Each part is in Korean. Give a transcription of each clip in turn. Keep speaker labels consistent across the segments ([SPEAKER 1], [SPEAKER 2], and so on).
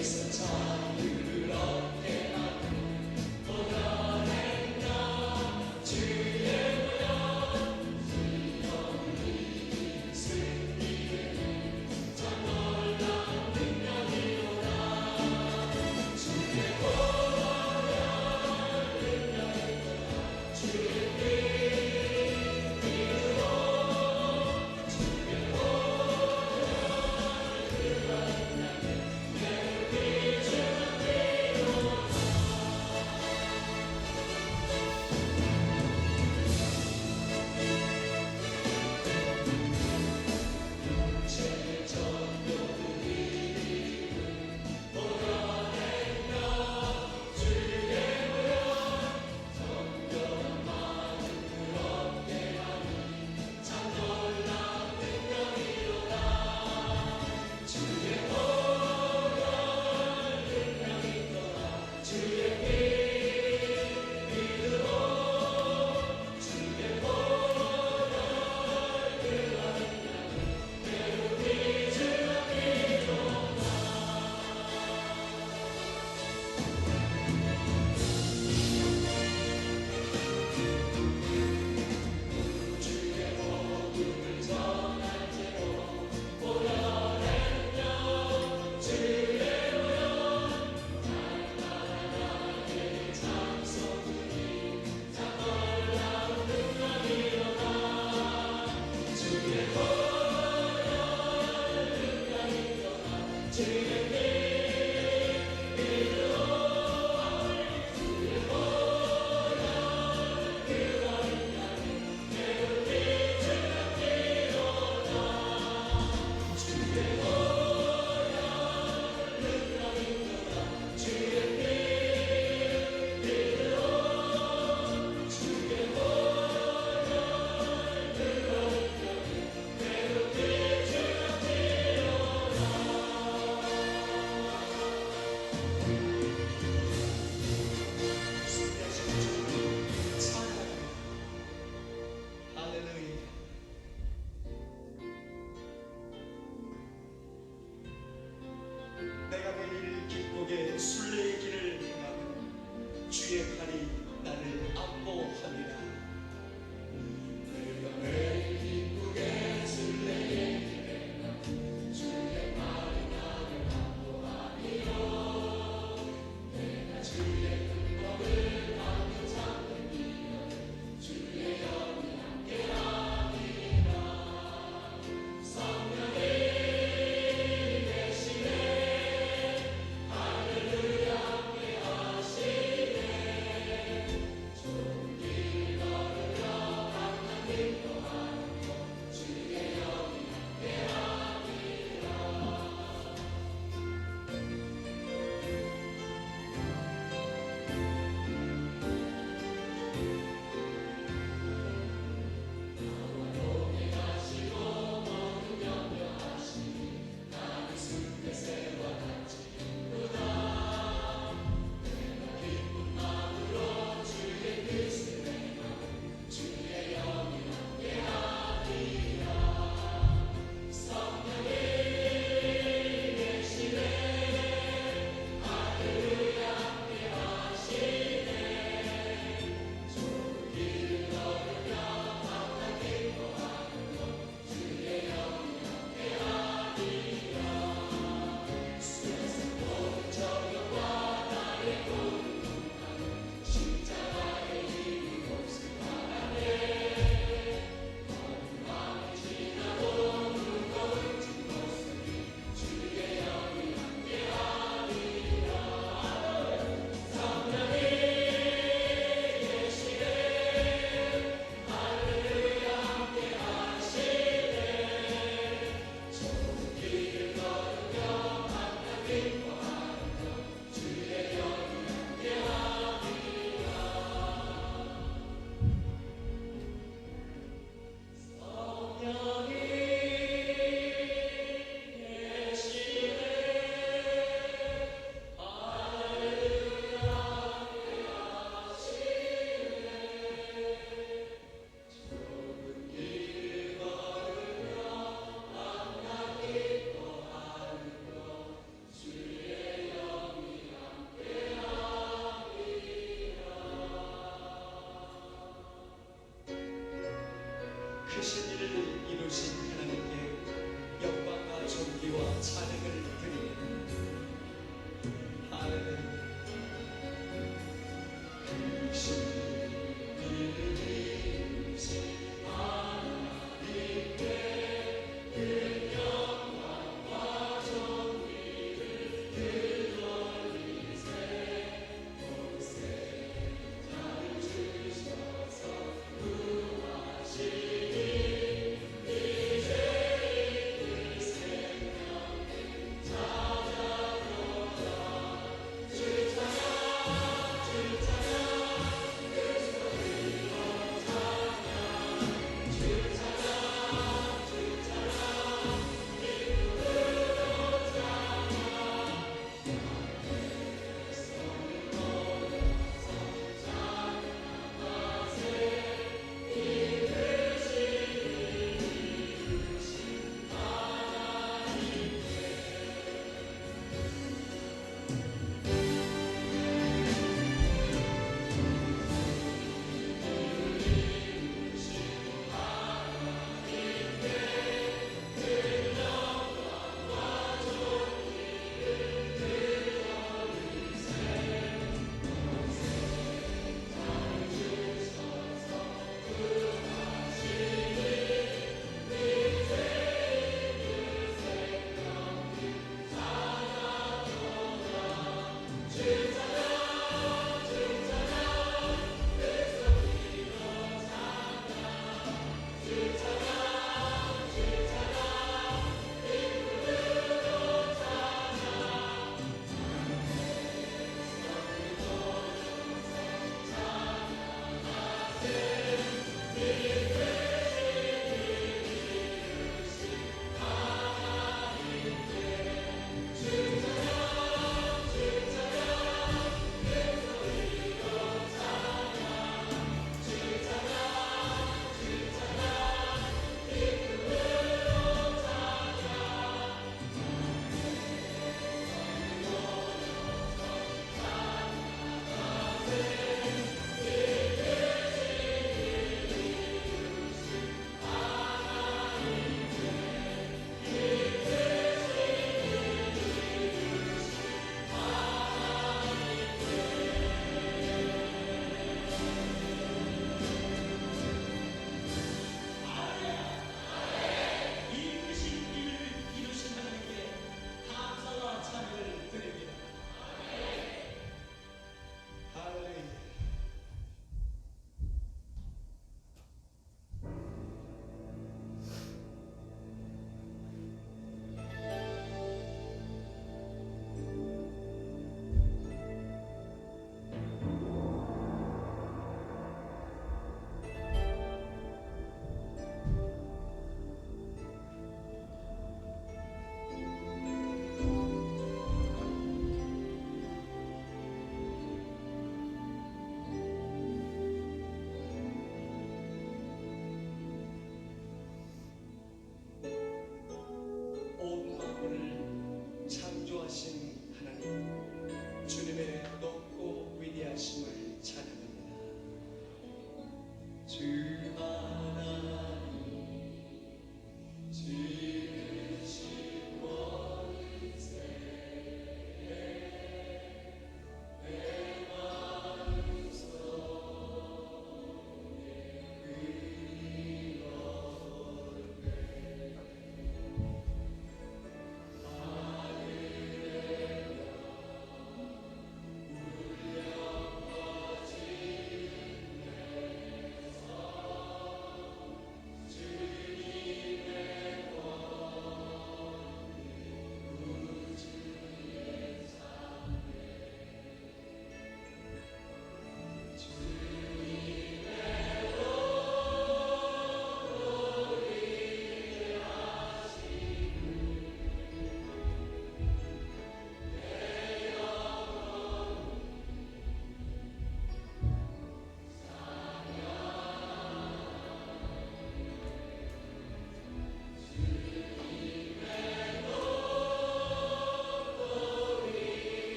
[SPEAKER 1] 주께서 자유를 얻게 하고 고난의 날 주의 모양 영원히 승리의 참 놀라운 능력이로다 주의 보혈 능력이로다 주의 피 믿음으로 주의 보혈 그 만남에 내 믿음을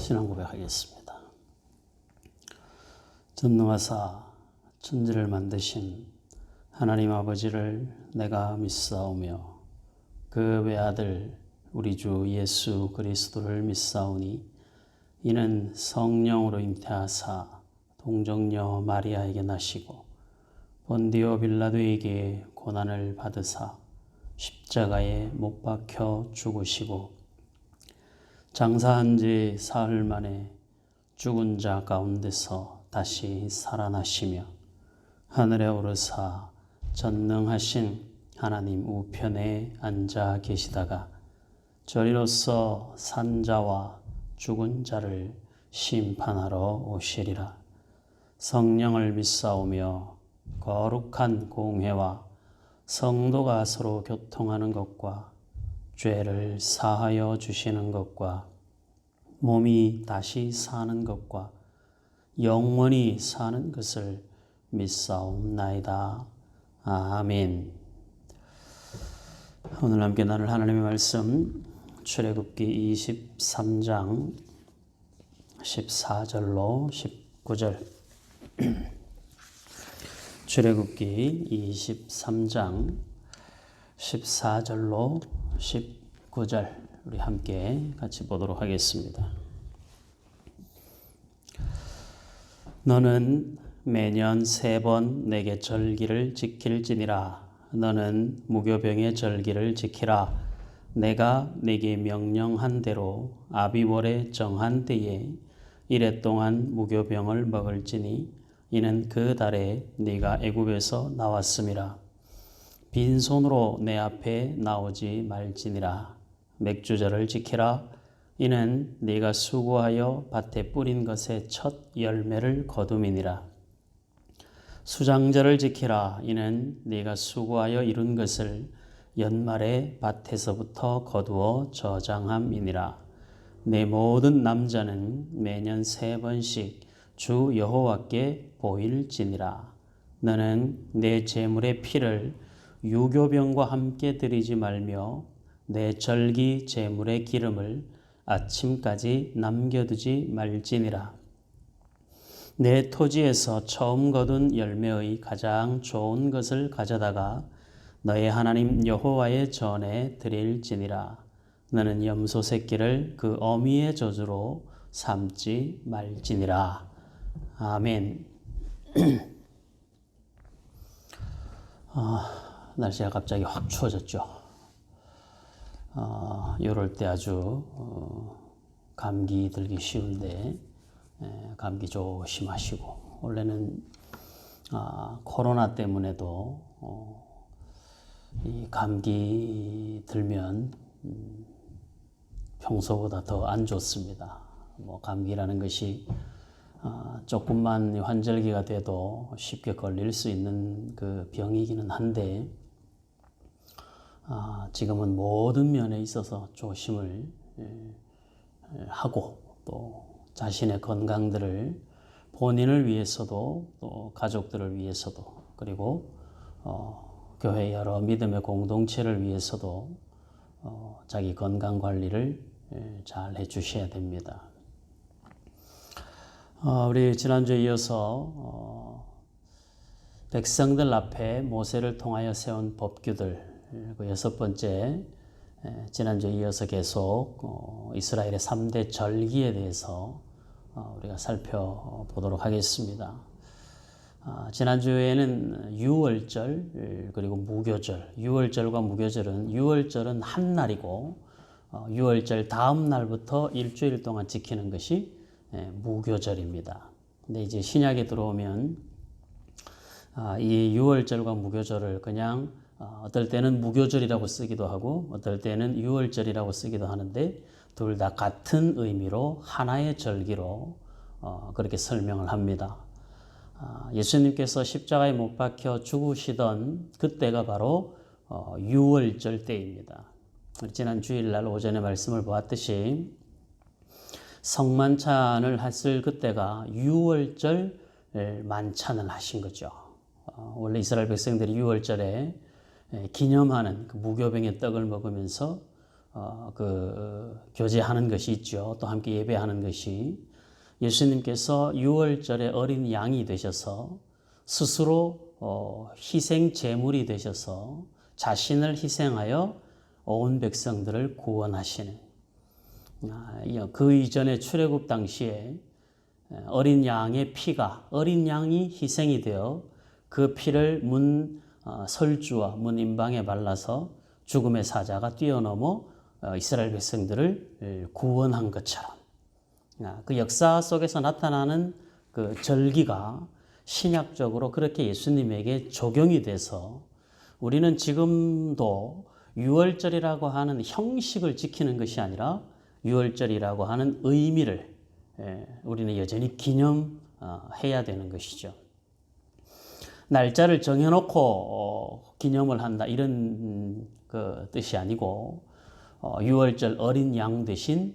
[SPEAKER 2] 신앙 고백하겠습니다. 전능하사 천지를 만드신 하나님 아버지를 내가 믿사오며 그 외아들 우리 주 예수 그리스도를 믿사오니 이는 성령으로 잉태하사 동정녀 마리아에게 나시고 본디오 빌라도에게 고난을 받으사 십자가에 못 박혀 죽으시고 장사한 지 사흘 만에 죽은 자 가운데서 다시 살아나시며 하늘에 오르사 전능하신 하나님 우편에 앉아 계시다가 저리로서 산 자와 죽은 자를 심판하러 오시리라. 성령을 믿사오며 거룩한 공회와 성도가 서로 교통하는 것과 죄를 사하여 주시는 것과 몸이 다시 사는 것과 영원히 사는 것을 믿사옵나이다. 아멘. 오늘 함께 나눌 하나님의 말씀 출애굽기 23장 14절로 19절 출애굽기 23장 14절로 19절 우리 함께 같이 보도록 하겠습니다. 너는 매년 3번 내게 절기를 지킬지니라. 너는 무교병의 절기를 지키라. 내가 네게 명령한 대로 아비월에 정한 때에 이레 동안 무교병을 먹을지니 이는 그 달에 네가 애굽에서 나왔음이라. 빈손으로 내 앞에 나오지 말지니라. 맥주절을 지키라. 이는 네가 수고하여 밭에 뿌린 것의 첫 열매를 거둠이니라. 수장절을 지키라. 이는 네가 수고하여 이룬 것을 연말에 밭에서부터 거두어 저장함이니라. 내 모든 남자는 매년 3번씩 주 여호와께 보일지니라. 너는 내 제물의 피를 유교병과 함께 드리지 말며 내 절기 제물의 기름을 아침까지 남겨두지 말지니라. 내 토지에서 처음 거둔 열매의 가장 좋은 것을 가져다가 너의 하나님 여호와의 전에 드릴지니라. 너는 염소 새끼를 그 어미의 저주로 삼지 말지니라. 아멘. 날씨가 갑자기 확 추워졌죠. 이럴 때 아주 감기 들기 쉬운데 감기 조심하시고, 원래는 코로나 때문에도 이 감기 들면 평소보다 더 안 좋습니다. 감기라는 것이 조금만 환절기가 돼도 쉽게 걸릴 수 있는 그 병이기는 한데 지금은 모든 면에 있어서 조심을 하고 또 자신의 건강들을 본인을 위해서도 또 가족들을 위해서도 그리고 교회 여러 믿음의 공동체를 위해서도 자기 건강 관리를 잘 해주셔야 됩니다. 우리 지난주에 이어서 백성들 앞에 모세를 통하여 세운 법규들 그 6번째 지난주에 이어서 계속 이스라엘의 3대 절기에 대해서 우리가 살펴보도록 하겠습니다. 지난주에는 유월절 그리고 무교절, 유월절과 무교절은 유월절은 한 날이고 유월절 다음 날부터 일주일 동안 지키는 것이 무교절입니다. 근데 이제 신약에 들어오면 이 유월절과 무교절을 그냥 어떨 때는 무교절이라고 쓰기도 하고 어떨 때는 유월절이라고 쓰기도 하는데 둘 다 같은 의미로 하나의 절기로 그렇게 설명을 합니다. 예수님께서 십자가에 못 박혀 죽으시던 그때가 바로 유월절 때입니다. 지난 주일날 오전에 말씀을 보았듯이 성만찬을 했을 그때가 유월절 만찬을 하신 거죠. 원래 이스라엘 백성들이 유월절에 기념하는 그 무교병의 떡을 먹으면서 교제하는 것이 있죠. 또 함께 예배하는 것이 예수님께서 유월절에 어린 양이 되셔서 스스로 희생 제물이 되셔서 자신을 희생하여 온 백성들을 구원하시는 그 이전에 출애굽 당시에 어린 양의 피가 어린 양이 희생이 되어 그 피를 문 설주와 문 임방에 발라서 죽음의 사자가 뛰어넘어 이스라엘 백성들을 구원한 것처럼 그 역사 속에서 나타나는 그 절기가 신약적으로 그렇게 예수님에게 적용이 돼서 우리는 지금도 유월절이라고 하는 형식을 지키는 것이 아니라 유월절이라고 하는 의미를 우리는 여전히 기념해야 되는 것이죠. 날짜를 정해놓고 기념을 한다 이런 그 뜻이 아니고 유월절 어린 양 대신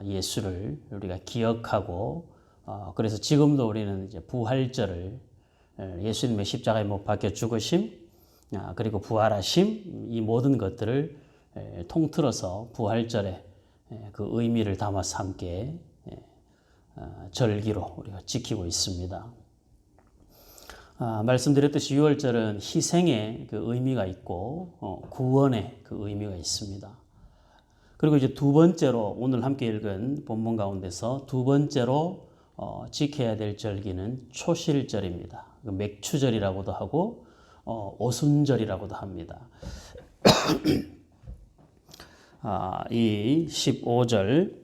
[SPEAKER 2] 예수를 우리가 기억하고 그래서 지금도 우리는 이제 부활절을 예수님의 십자가에 못 박혀 죽으심 그리고 부활하심 이 모든 것들을 통틀어서 부활절에 그 의미를 담아서 함께 절기로 우리가 지키고 있습니다. 말씀드렸듯이 유월절은 희생의 그 의미가 있고 구원의 그 의미가 있습니다. 그리고 이제 두 번째로 오늘 함께 읽은 본문 가운데서 두 번째로 지켜야 될 절기는 초실절입니다. 맥추절이라고도 하고 오순절이라고도 합니다. 이 15절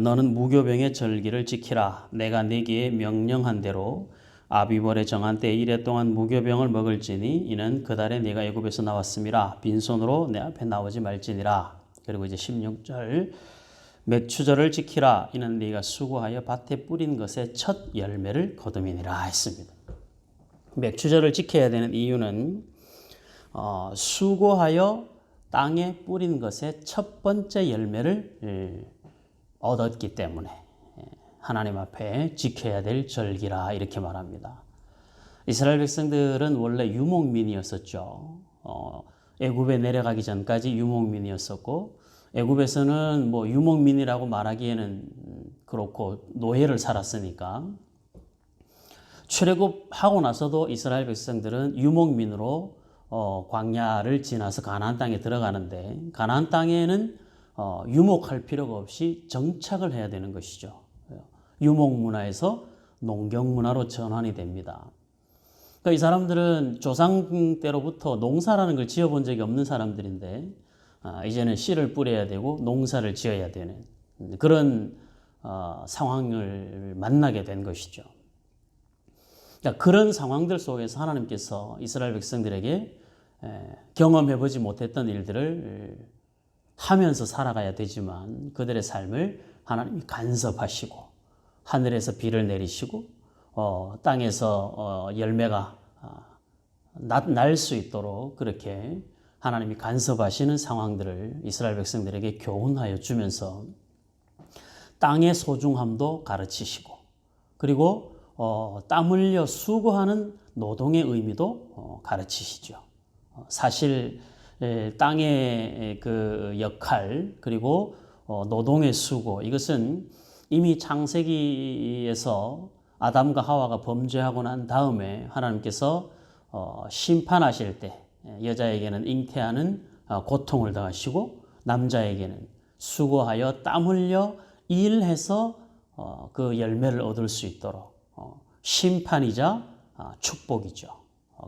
[SPEAKER 2] 너는 무교병의 절기를 지키라. 내가 네게 명령한 대로 아비벌에 정한 때 이래 동안 무교병을 먹을지니 이는 그달에 네가 애굽에서 나왔음이라. 빈손으로 내 앞에 나오지 말지니라. 그리고 이제 16절 맥추절을 지키라. 이는 네가 수고하여 밭에 뿌린 것의 첫 열매를 거둠이니라 했습니다. 맥추절을 지켜야 되는 이유는 수고하여 땅에 뿌린 것의 첫 번째 열매를 얻었기 때문에 하나님 앞에 지켜야 될 절기라 이렇게 말합니다. 이스라엘 백성들은 원래 유목민이었었죠. 애굽에 내려가기 전까지 유목민이었었고 애굽에서는 뭐 유목민이라고 말하기에는 그렇고 노예를 살았으니까 출애굽하고 나서도 이스라엘 백성들은 유목민으로 광야를 지나서 가나안 땅에 들어가는데 가나안 땅에는 유목할 필요가 없이 정착을 해야 되는 것이죠. 유목 문화에서 농경 문화로 전환이 됩니다. 그러니까 이 사람들은 조상 때로부터 농사라는 걸 지어본 적이 없는 사람들인데 이제는 씨를 뿌려야 되고 농사를 지어야 되는 그런 상황을 만나게 된 것이죠. 그러니까 그런 상황들 속에서 하나님께서 이스라엘 백성들에게 경험해보지 못했던 일들을 하면서 살아가야 되지만 그들의 삶을 하나님이 간섭하시고 하늘에서 비를 내리시고 땅에서 열매가 날 수 있도록 그렇게 하나님이 간섭하시는 상황들을 이스라엘 백성들에게 교훈하여 주면서 땅의 소중함도 가르치시고 그리고 땀 흘려 수고하는 노동의 의미도 가르치시죠. 사실 땅의 그 역할 그리고 노동의 수고 이것은 이미 창세기에서 아담과 하와가 범죄하고 난 다음에 하나님께서 심판하실 때 여자에게는 잉태하는 고통을 당하시고 남자에게는 수고하여 땀 흘려 일해서 그 열매를 얻을 수 있도록 심판이자 축복이죠.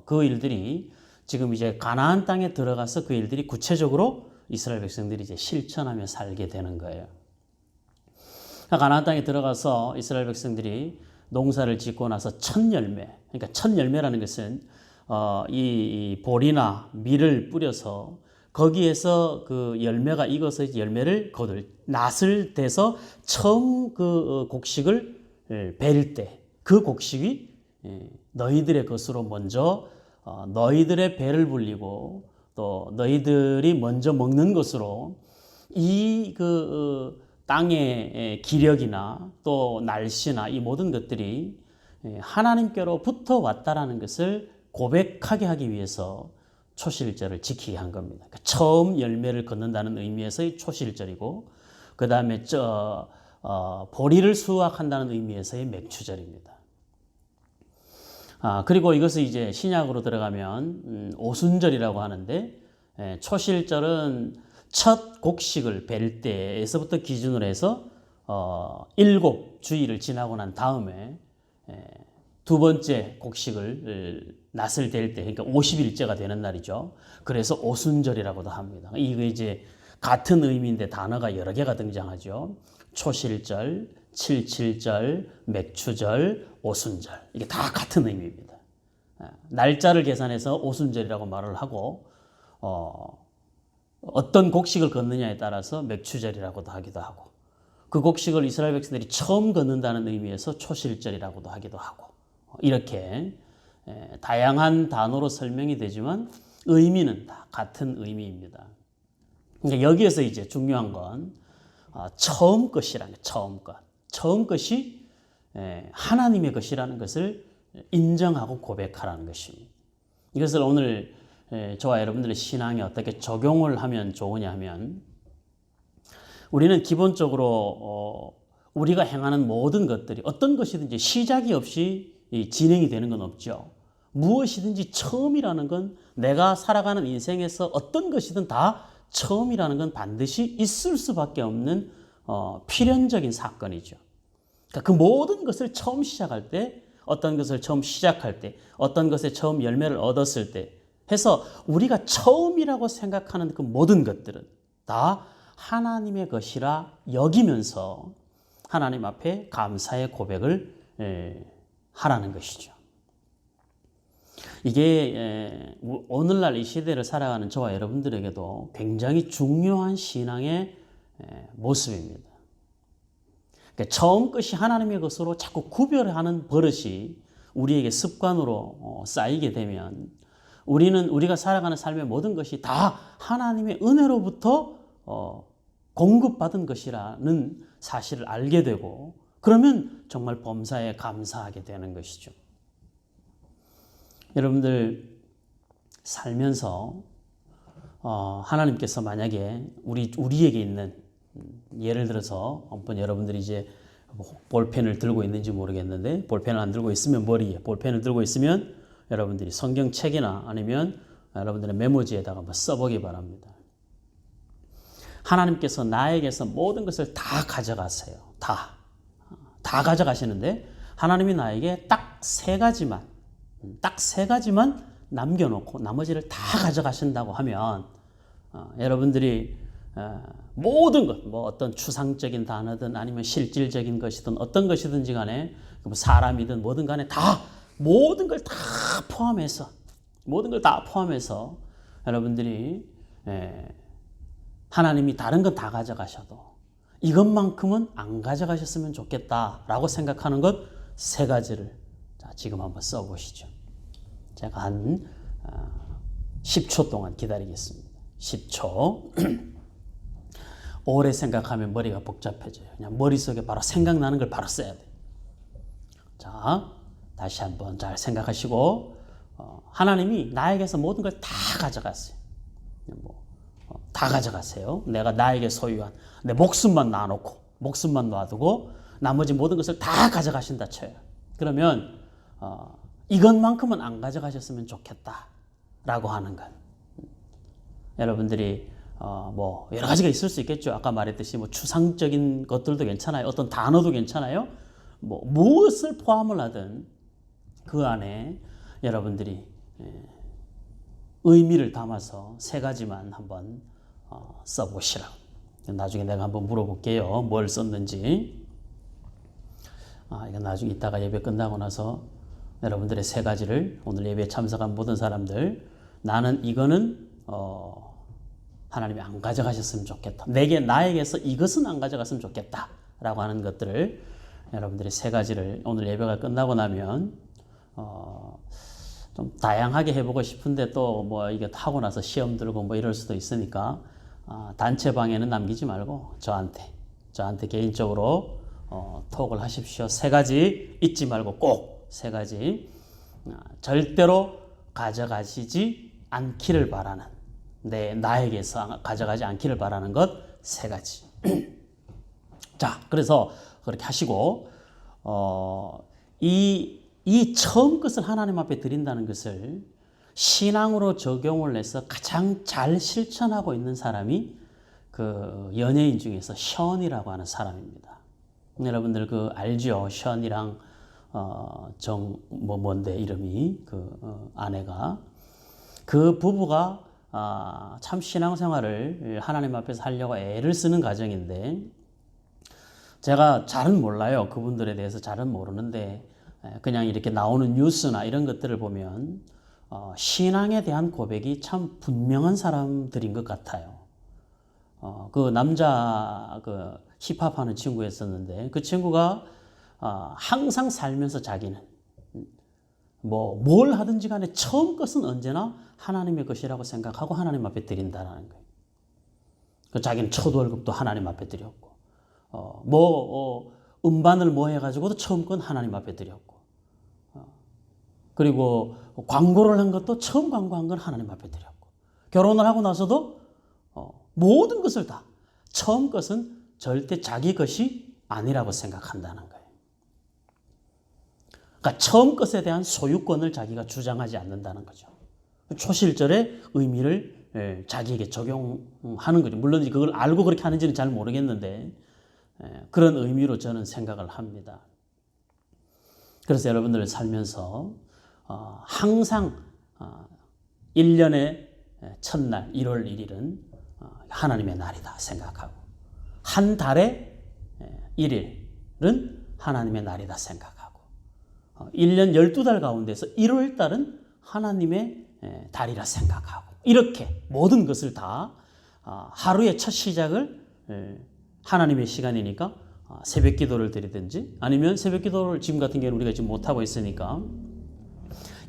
[SPEAKER 2] 그 일들이 지금 이제 가나안 땅에 들어가서 그 일들이 구체적으로 이스라엘 백성들이 이제 실천하며 살게 되는 거예요. 가나안 땅에 들어가서 이스라엘 백성들이 농사를 짓고 나서 첫 열매, 그러니까 첫 열매라는 것은 이 볼이나 밀을 뿌려서 거기에서 그 열매가 익어서 열매를 거둘 낫을 대서 처음 그 곡식을 벨 때 그 곡식이 너희들의 것으로 먼저 너희들의 배를 불리고 또 너희들이 먼저 먹는 것으로 이 그 땅의 기력이나 또 날씨나 이 모든 것들이 하나님께로부터 왔다라는 것을 고백하게 하기 위해서 초실절을 지키게 한 겁니다. 그러니까 처음 열매를 걷는다는 의미에서의 초실절이고 그 다음에 보리를 수확한다는 의미에서의 맥추절입니다. 그리고 이것을 이제 신약으로 들어가면 오순절이라고 하는데 초실절은 첫 곡식을 벨 때에서부터 기준으로 해서 7주일을 지나고 난 다음에 두 번째 곡식을 낫을 댈 때, 그러니까 50일째가 되는 날이죠. 그래서 오순절이라고도 합니다. 이거 이제 같은 의미인데 단어가 여러 개가 등장하죠. 초실절, 칠칠절, 맥추절, 오순절. 이게 다 같은 의미입니다. 날짜를 계산해서 오순절이라고 말을 하고, 어떤 곡식을 걷느냐에 따라서 맥추절이라고도 하기도 하고, 그 곡식을 이스라엘 백성들이 처음 걷는다는 의미에서 초실절이라고도 하기도 하고, 이렇게 다양한 단어로 설명이 되지만 의미는 다 같은 의미입니다. 그러니까 여기에서 이제 중요한 건 처음 것이라는 거예요. 처음 것. 처음 것이 하나님의 것이라는 것을 인정하고 고백하라는 것입니다. 이것을 오늘 저와 여러분들의 신앙에 어떻게 적용을 하면 좋으냐 하면 우리는 기본적으로 우리가 행하는 모든 것들이 어떤 것이든지 시작이 없이 진행이 되는 건 없죠. 무엇이든지 처음이라는 건 내가 살아가는 인생에서 어떤 것이든 다 처음이라는 건 반드시 있을 수밖에 없는 필연적인 사건이죠. 그러니까 그 모든 것을 처음 시작할 때, 어떤 것을 처음 시작할 때, 어떤 것에 처음 열매를 얻었을 때 해서 우리가 처음이라고 생각하는 그 모든 것들은 다 하나님의 것이라 여기면서 하나님 앞에 감사의 고백을 하라는 것이죠. 이게 오늘날 이 시대를 살아가는 저와 여러분들에게도 굉장히 중요한 신앙의 모습입니다. 그러니까 처음 것이 하나님의 것으로 자꾸 구별하는 버릇이 우리에게 습관으로 쌓이게 되면 우리가 살아가는 삶의 모든 것이 다 하나님의 은혜로부터 공급받은 것이라는 사실을 알게 되고 그러면 정말 범사에 감사하게 되는 것이죠. 여러분들 살면서 하나님께서 만약에 우리에게 있는 예를 들어서 한번 여러분들이 이제 볼펜을 들고 있는지 모르겠는데 볼펜을 안 들고 있으면 머리에 볼펜을 들고 있으면 여러분들이 성경책이나 아니면 여러분들의 메모지에다가 한번 써보기 바랍니다. 하나님께서 나에게서 모든 것을 다 가져가세요. 다 가져가시는데 하나님이 나에게 딱 세 가지만 남겨놓고 나머지를 다 가져가신다고 하면 여러분들이 모든 것, 뭐 어떤 추상적인 단어든 아니면 실질적인 것이든 어떤 것이든지 간에 사람이든 뭐든 간에 다 모든 걸 다 포함해서 여러분들이 하나님이 다른 건 다 가져가셔도 이것만큼은 안 가져가셨으면 좋겠다라고 생각하는 것 세 가지를 지금 한번 써보시죠. 제가 한 10초 동안 기다리겠습니다. 10초. 오래 생각하면 머리가 복잡해져요. 그냥 머릿속에 바로 생각나는 걸 바로 써야 돼요. 자, 다시 한번 잘 생각하시고 하나님이 나에게서 모든 걸 다 가져갔어요. 다 가져가세요. 내가 나에게 소유한 내 목숨만 놔두고 나머지 모든 것을 다 가져가신다 쳐요. 그러면 이것만큼은 안 가져가셨으면 좋겠다라고 하는 것. 여러분들이 뭐 여러 가지가 있을 수 있겠죠. 아까 말했듯이 뭐 추상적인 것들도 괜찮아요. 어떤 단어도 괜찮아요. 뭐 무엇을 포함을 하든 그 안에 여러분들이 의미를 담아서 세 가지만 한번 써보시라. 나중에 내가 한번 물어볼게요. 뭘 썼는지. 이건 나중에 이따가 예배 끝나고 나서 여러분들의 세 가지를 오늘 예배에 참석한 모든 사람들 나는 이거는 하나님이 안 가져가셨으면 좋겠다. 나에게서 이것은 안 가져갔으면 좋겠다. 라고 하는 것들을 여러분들이 세 가지를 오늘 예배가 끝나고 나면 좀 다양하게 해보고 싶은데 또 뭐 이게 하고 나서 시험 들고 뭐 이럴 수도 있으니까 단체방에는 남기지 말고 저한테 개인적으로 톡을 하십시오. 세 가지 잊지 말고 꼭 세 가지 절대로 가져가시지 않기를 바라는 나에게서 가져가지 않기를 바라는 것 세 가지. 자, 그래서 그렇게 하시고 이 처음 것을 하나님 앞에 드린다는 것을 신앙으로 적용을 해서 가장 잘 실천하고 있는 사람이 그 연예인 중에서 션이라고 하는 사람입니다. 여러분들 알죠? 션이랑 뭔데 이름이 아내가 그 부부가 참 신앙생활을 하나님 앞에서 하려고 애를 쓰는 과정인데 제가 잘은 몰라요. 그분들에 대해서 잘은 모르는데 그냥 이렇게 나오는 뉴스나 이런 것들을 보면 신앙에 대한 고백이 참 분명한 사람들인 것 같아요. 그 남자 힙합하는 친구였었는데 그 친구가 항상 살면서 자기는 뭘 하든지 간에 처음 것은 언제나 하나님의 것이라고 생각하고 하나님 앞에 드린다는 거예요. 자기는 첫 월급도 하나님 앞에 드렸고 음반을 해가지고도 처음 건 하나님 앞에 드렸고 그리고 광고를 한 것도 처음 광고한 건 하나님 앞에 드렸고 결혼을 하고 나서도 모든 것을 다 처음 것은 절대 자기 것이 아니라고 생각한다는 거예요. 그러니까 처음 것에 대한 소유권을 자기가 주장하지 않는다는 거죠. 초실절의 의미를 자기에게 적용하는 거죠. 물론 그걸 알고 그렇게 하는지는 잘 모르겠는데 그런 의미로 저는 생각을 합니다. 그래서 여러분들 살면서 항상 1년의 첫날 1월 1일은 하나님의 날이다 생각하고 한 달의 1일은 하나님의 날이다 생각하고 1년 12달 가운데서 1월 달은 하나님의 달이라 생각하고 이렇게 모든 것을 다 하루의 첫 시작을 하나님의 시간이니까 새벽 기도를 드리든지 아니면 새벽 기도를 지금 같은 경우는 우리가 지금 못하고 있으니까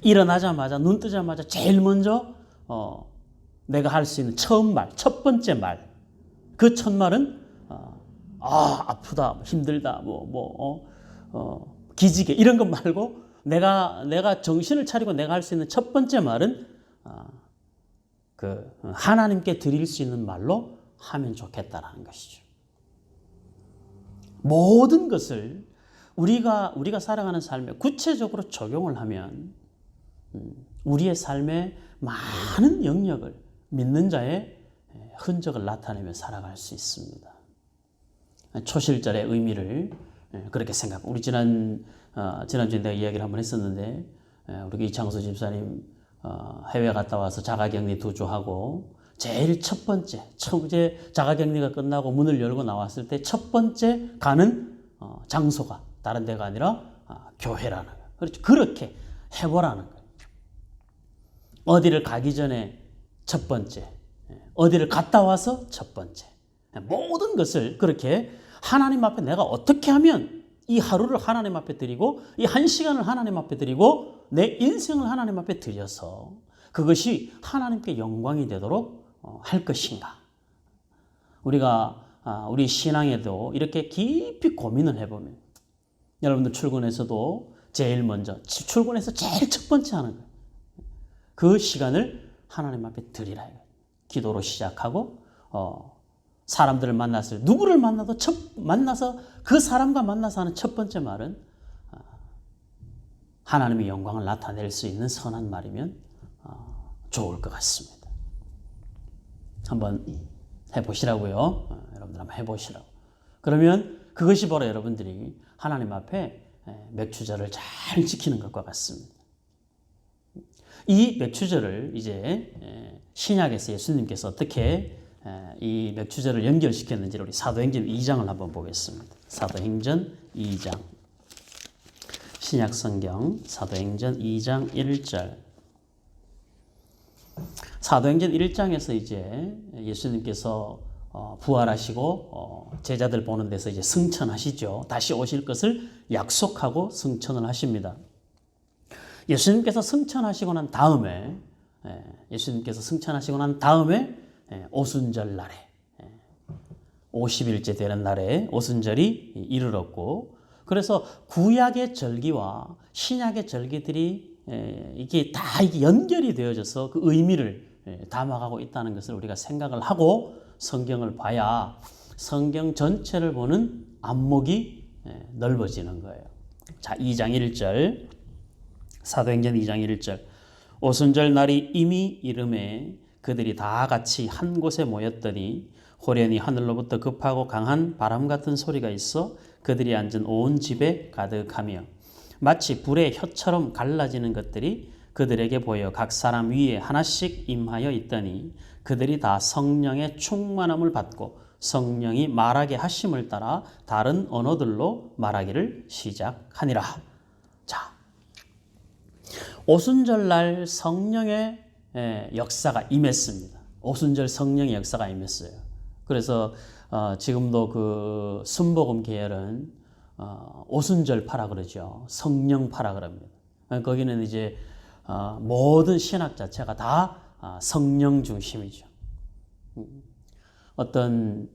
[SPEAKER 2] 일어나자마자 눈 뜨자마자 제일 먼저 내가 할 수 있는 첫 번째 말 그 첫 말은 아프다 힘들다 기지개 이런 것 말고 내가 정신을 차리고 내가 할 수 있는 첫 번째 말은 하나님께 드릴 수 있는 말로 하면 좋겠다라는 것이죠. 모든 것을 우리가 살아가는 삶에 구체적으로 적용을 하면 우리의 삶에 많은 영역을 믿는 자의 흔적을 나타내며 살아갈 수 있습니다. 초실절의 의미를 그렇게 생각하고 우리 지난주에 내가 이야기를 한번 했었는데 우리 이창수 집사님 해외 갔다 와서 자가격리 2주 하고 제일 첫 번째 자가격리가 끝나고 문을 열고 나왔을 때 첫 번째 가는 장소가 다른 데가 아니라 교회라는 거예요. 그렇죠. 그렇게 해보라는 거예요. 어디를 가기 전에 첫 번째, 어디를 갔다 와서 첫 번째. 모든 것을 그렇게 하나님 앞에 내가 어떻게 하면 이 하루를 하나님 앞에 드리고 이 한 시간을 하나님 앞에 드리고 내 인생을 하나님 앞에 드려서 그것이 하나님께 영광이 되도록 할 것인가. 우리가 우리 신앙에도 이렇게 깊이 고민을 해보면 여러분들 출근해서도 제일 먼저 출근해서 제일 첫 번째 하는 거예요. 그 시간을 하나님 앞에 드리라. 기도로 시작하고 사람들을 만났을 때 누구를 만나도 만나서 그 사람과 만나서 하는 첫 번째 말은 하나님의 영광을 나타낼 수 있는 선한 말이면 좋을 것 같습니다. 한번 해보시라고요. 여러분들 한번 해보시라고. 그러면 그것이 바로 여러분들이 하나님 앞에 맥추절을 잘 지키는 것과 같습니다. 이 맥추절을 이제 신약에서 예수님께서 어떻게 이 맥추절을 연결시켰는지 우리 사도행전 2장을 한번 보겠습니다. 사도행전 2장. 신약 성경 사도행전 2장 1절. 사도행전 1장에서 이제 예수님께서 부활하시고 제자들 보는 데서 이제 승천하시죠. 다시 오실 것을 약속하고 승천을 하십니다. 예수님께서 승천하시고 난 다음에 오순절 날에 50일째 되는 날에 오순절이 이르렀고 그래서 구약의 절기와 신약의 절기들이 이게 다 이게 연결이 되어져서 그 의미를 담아가고 있다는 것을 우리가 생각을 하고 성경을 봐야 성경 전체를 보는 안목이 넓어지는 거예요. 자, 2장 1절. 사도행전 2장 1절. 오순절 날이 이미 이름에 그들이 다 같이 한 곳에 모였더니 호련히 하늘로부터 급하고 강한 바람 같은 소리가 있어 그들이 앉은 온 집에 가득하며 마치 불의 혀처럼 갈라지는 것들이 그들에게 보여 각 사람 위에 하나씩 임하여 있더니 그들이 다 성령의 충만함을 받고 성령이 말하게 하심을 따라 다른 언어들로 말하기를 시작하니라. 자, 오순절 날 성령의 역사가 임했습니다. 오순절 성령의 역사가 임했어요. 그래서 지금도 그 순복음 계열은 오순절파라 그러죠. 성령파라 그럽니다. 거기는 이제 모든 신학 자체가 다 성령 중심이죠. 어떤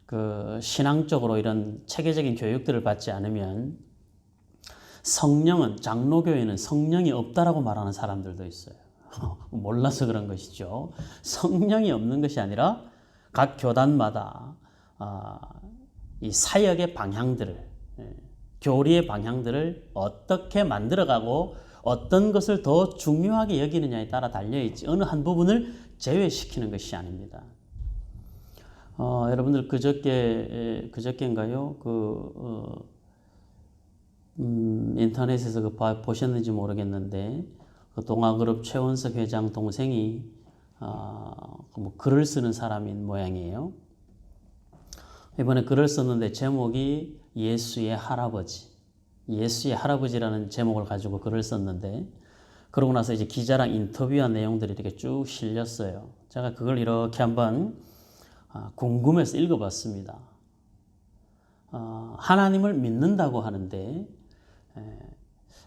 [SPEAKER 2] 그 신앙적으로 이런 체계적인 교육들을 받지 않으면 성령은 장로교회는 성령이 없다라고 말하는 사람들도 있어요. 몰라서 그런 것이죠. 성령이 없는 것이 아니라 각 교단마다 이 사역의 방향들을 교리의 방향들을 어떻게 만들어가고 어떤 것을 더 중요하게 여기느냐에 따라 달려있지 어느 한 부분을 제외시키는 것이 아닙니다. 여러분들 그저께인가요? 인터넷에서 보셨는지 모르겠는데 그 동아그룹 최원석 회장 동생이 뭐 글을 쓰는 사람인 모양이에요. 이번에 글을 썼는데 제목이 예수의 할아버지라는 제목을 가지고 글을 썼는데 그러고 나서 이제 기자랑 인터뷰한 내용들이 이렇게 쭉 실렸어요. 제가 그걸 이렇게 한번 궁금해서 읽어봤습니다. 하나님을 믿는다고 하는데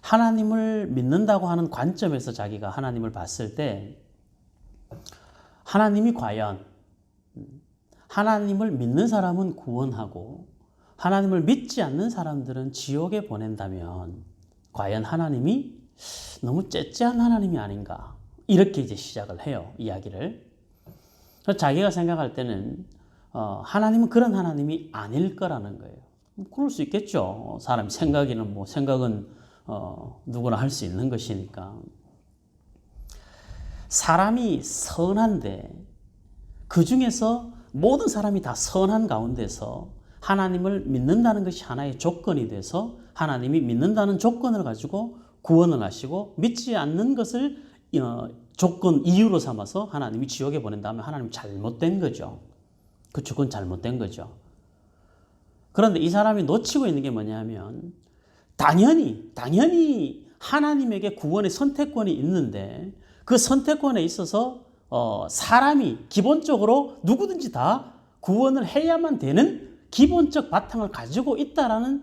[SPEAKER 2] 하나님을 믿는다고 하는 관점에서 자기가 하나님을 봤을 때 하나님이 과연 하나님을 믿는 사람은 구원하고 하나님을 믿지 않는 사람들은 지옥에 보낸다면 과연 하나님이 너무 째째한 하나님이 아닌가 이렇게 이제 시작을 해요. 이야기를. 그래서 자기가 생각할 때는 하나님은 그런 하나님이 아닐 거라는 거예요. 그럴 수 있겠죠. 사람 생각은 누구나 할 수 있는 것이니까. 사람이 선한데 그 중에서 모든 사람이 다 선한 가운데서 하나님을 믿는다는 것이 하나의 조건이 돼서 하나님이 믿는다는 조건을 가지고 구원을 하시고 믿지 않는 것을 조건 이유로 삼아서 하나님이 지옥에 보낸다면 하나님 잘못된 거죠. 그쵸, 그건 잘못된 거죠. 그런데 이 사람이 놓치고 있는 게 뭐냐면 당연히 하나님에게 구원의 선택권이 있는데 그 선택권에 있어서 사람이 기본적으로 누구든지 다 구원을 해야만 되는 기본적 바탕을 가지고 있다라는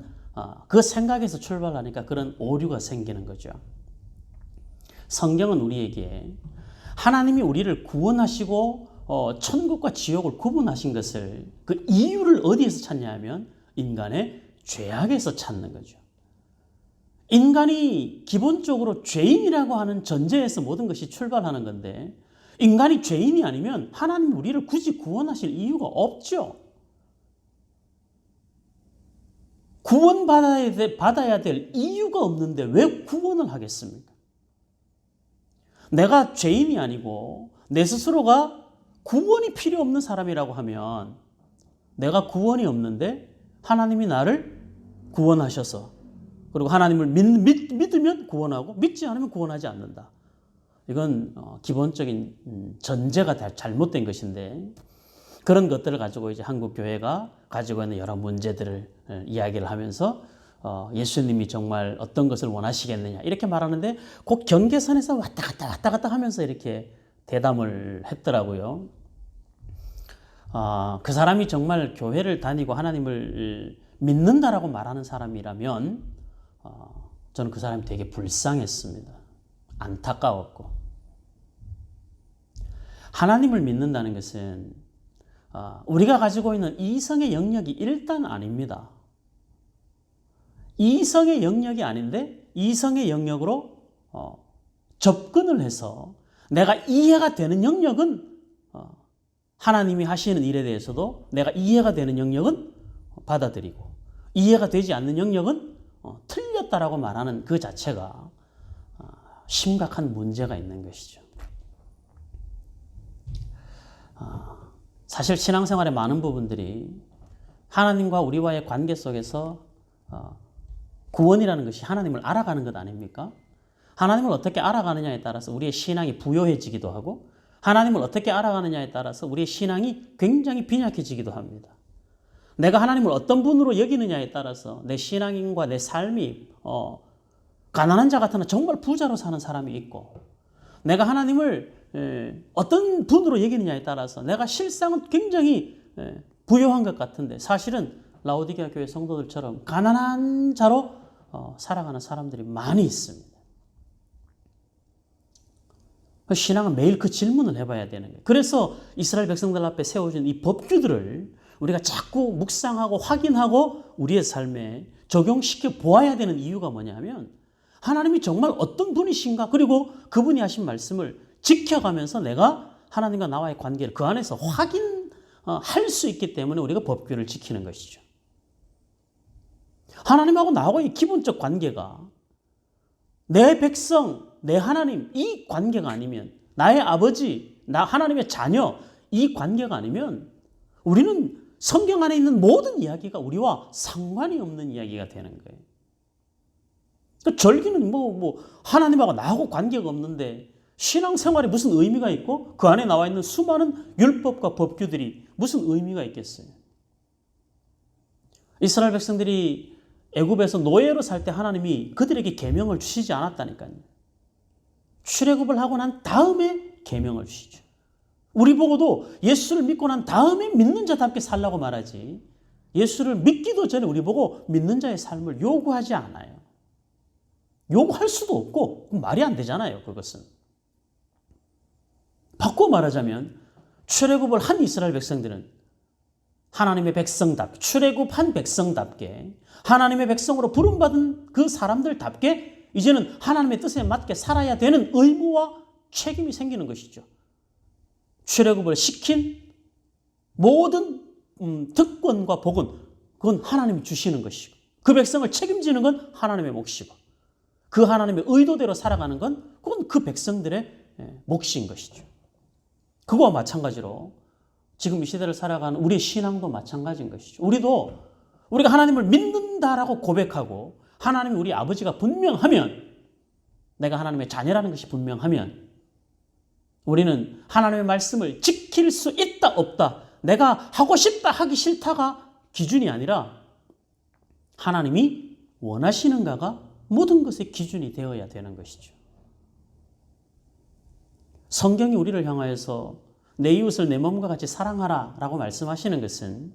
[SPEAKER 2] 그 생각에서 출발하니까 그런 오류가 생기는 거죠. 성경은 우리에게 하나님이 우리를 구원하시고 천국과 지옥을 구분하신 것을 그 이유를 어디에서 찾냐 하면 인간의 죄악에서 찾는 거죠. 인간이 기본적으로 죄인이라고 하는 전제에서 모든 것이 출발하는 건데 인간이 죄인이 아니면 하나님이 우리를 굳이 구원하실 이유가 없죠. 구원받아야 될 이유가 없는데 왜 구원을 하겠습니까? 내가 죄인이 아니고 내 스스로가 구원이 필요 없는 사람이라고 하면 내가 구원이 없는데 하나님이 나를 구원하셔서 그리고 하나님을 믿으면 구원하고 믿지 않으면 구원하지 않는다. 이건 기본적인 전제가 잘못된 것인데 그런 것들을 가지고 이제 한국 교회가 가지고 있는 여러 문제들을 이야기를 하면서 예수님이 정말 어떤 것을 원하시겠느냐 이렇게 말하는데 그 경계선에서 왔다 갔다 하면서 이렇게 대담을 했더라고요. 그 사람이 정말 교회를 다니고 하나님을 믿는다라고 말하는 사람이라면 저는 그 사람이 되게 불쌍했습니다. 안타까웠고 하나님을 믿는다는 것은 우리가 가지고 있는 이성의 영역이 일단 아닙니다. 이성의 영역이 아닌데 이성의 영역으로 접근을 해서 내가 이해가 되는 영역은 하나님이 하시는 일에 대해서도 내가 이해가 되는 영역은 받아들이고 이해가 되지 않는 영역은 틀렸다라고 말하는 그 자체가 심각한 문제가 있는 것이죠. 사실 신앙생활의 많은 부분들이 하나님과 우리와의 관계 속에서 구원이라는 것이 하나님을 알아가는 것 아닙니까? 하나님을 어떻게 알아가느냐에 따라서 우리의 신앙이 부요해지기도 하고 하나님을 어떻게 알아가느냐에 따라서 우리의 신앙이 굉장히 빈약해지기도 합니다. 내가 하나님을 어떤 분으로 여기느냐에 따라서 내 신앙과 내 삶이 가난한 자 같으나 정말 부자로 사는 사람이 있고 내가 하나님을 어떤 분으로 여기느냐에 따라서 내가 실상은 굉장히 부유한 것 같은데 사실은 라오디게아 교회 성도들처럼 가난한 자로 살아가는 사람들이 많이 있습니다. 신앙은 매일 그 질문을 해봐야 되는 거예요. 그래서 이스라엘 백성들 앞에 세워진 이 법규들을 우리가 자꾸 묵상하고 확인하고 우리의 삶에 적용시켜 보아야 되는 이유가 뭐냐면 하나님이 정말 어떤 분이신가 그리고 그분이 하신 말씀을 지켜가면서 내가 하나님과 나와의 관계를 그 안에서 확인할 수 있기 때문에 우리가 법규를 지키는 것이죠. 하나님하고 나하고의 기본적 관계가 내 백성, 내 하나님 이 관계가 아니면 나의 아버지, 나 하나님의 자녀 이 관계가 아니면 우리는 성경 안에 있는 모든 이야기가 우리와 상관이 없는 이야기가 되는 거예요. 절기는 하나님하고 나하고 관계가 없는데 신앙생활에 무슨 의미가 있고 그 안에 나와 있는 수많은 율법과 법규들이 무슨 의미가 있겠어요. 이스라엘 백성들이 애굽에서 노예로 살 때 하나님이 그들에게 계명을 주시지 않았다니까요. 출애굽을 하고 난 다음에 계명을 주시죠. 우리 보고도 예수를 믿고 난 다음에 믿는 자답게 살라고 말하지 예수를 믿기도 전에 우리 보고 믿는 자의 삶을 요구하지 않아요. 요구할 수도 없고 말이 안 되잖아요. 그것은. 바꿔 말하자면 출애굽을 한 이스라엘 백성들은 하나님의 백성답게 출애굽한 백성답게 하나님의 백성으로 부름받은 그 사람들답게 이제는 하나님의 뜻에 맞게 살아야 되는 의무와 책임이 생기는 것이죠. 출애굽을 시킨 모든 특권과 복은 그건 하나님이 주시는 것이고 그 백성을 책임지는 건 하나님의 몫이고 그 하나님의 의도대로 살아가는 건 그건 그 백성들의 몫인 것이죠. 그거와 마찬가지로 지금 이 시대를 살아가는 우리의 신앙도 마찬가지인 것이죠. 우리가 하나님을 믿는다라고 고백하고 하나님이 우리 아버지가 분명하면 내가 하나님의 자녀라는 것이 분명하면 우리는 하나님의 말씀을 지킬 수 있다 없다 내가 하고 싶다 하기 싫다가 기준이 아니라 하나님이 원하시는가가 모든 것의 기준이 되어야 되는 것이죠. 성경이 우리를 향하여서 내 이웃을 내 몸과 같이 사랑하라 라고 말씀하시는 것은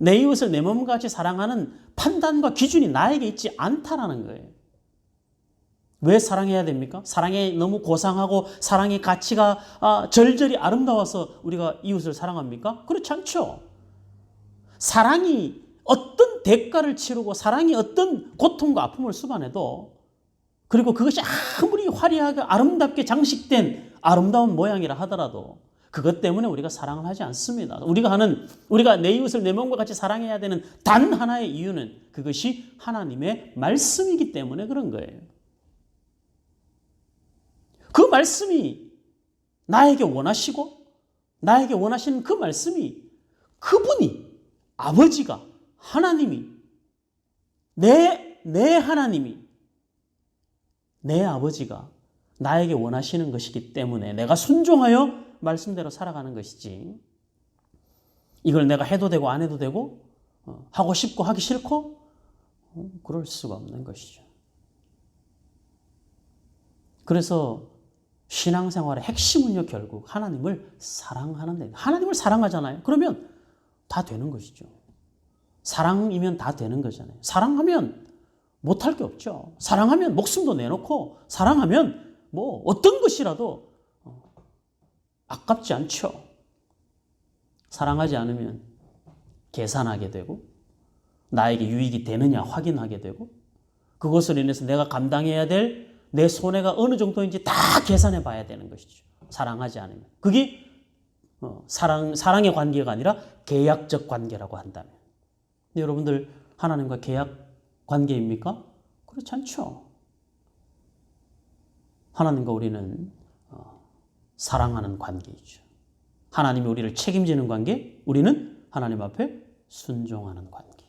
[SPEAKER 2] 내 이웃을 내 몸과 같이 사랑하는 판단과 기준이 나에게 있지 않다라는 거예요. 왜 사랑해야 됩니까? 사랑에 너무 고상하고 사랑의 가치가 절절히 아름다워서 우리가 이웃을 사랑합니까? 그렇지 않죠. 사랑이 어떤 대가를 치르고 사랑이 어떤 고통과 아픔을 수반해도 그리고 그것이 아무리 화려하게 아름답게 장식된 아름다운 모양이라 하더라도 그것 때문에 우리가 사랑을 하지 않습니다. 우리가 내 이웃을 내 몸과 같이 사랑해야 되는 단 하나의 이유는 그것이 하나님의 말씀이기 때문에 그런 거예요. 그 말씀이 나에게 원하시고 나에게 원하시는 그 말씀이 그분이 아버지가 하나님이 내 하나님이 내 아버지가 나에게 원하시는 것이기 때문에 내가 순종하여 말씀대로 살아가는 것이지 이걸 내가 해도 되고 안 해도 되고 하고 싶고 하기 싫고 그럴 수가 없는 것이죠. 그래서 신앙생활의 핵심은요 결국 하나님을 사랑하는 데 하나님을 사랑하잖아요. 그러면 다 되는 것이죠. 사랑이면 다 되는 거잖아요. 사랑하면 못할 게 없죠. 사랑하면 목숨도 내놓고 사랑하면 뭐 어떤 것이라도 아깝지 않죠. 사랑하지 않으면 계산하게 되고 나에게 유익이 되느냐 확인하게 되고 그것으로 인해서 내가 감당해야 될 내 손해가 어느 정도인지 다 계산해 봐야 되는 것이죠. 사랑하지 않으면. 그게 사랑의 관계가 아니라 계약적 관계라고 한다면. 근데 여러분들 하나님과 계약 관계입니까? 그렇지 않죠. 하나님과 우리는 사랑하는 관계이죠. 하나님이 우리를 책임지는 관계, 우리는 하나님 앞에 순종하는 관계.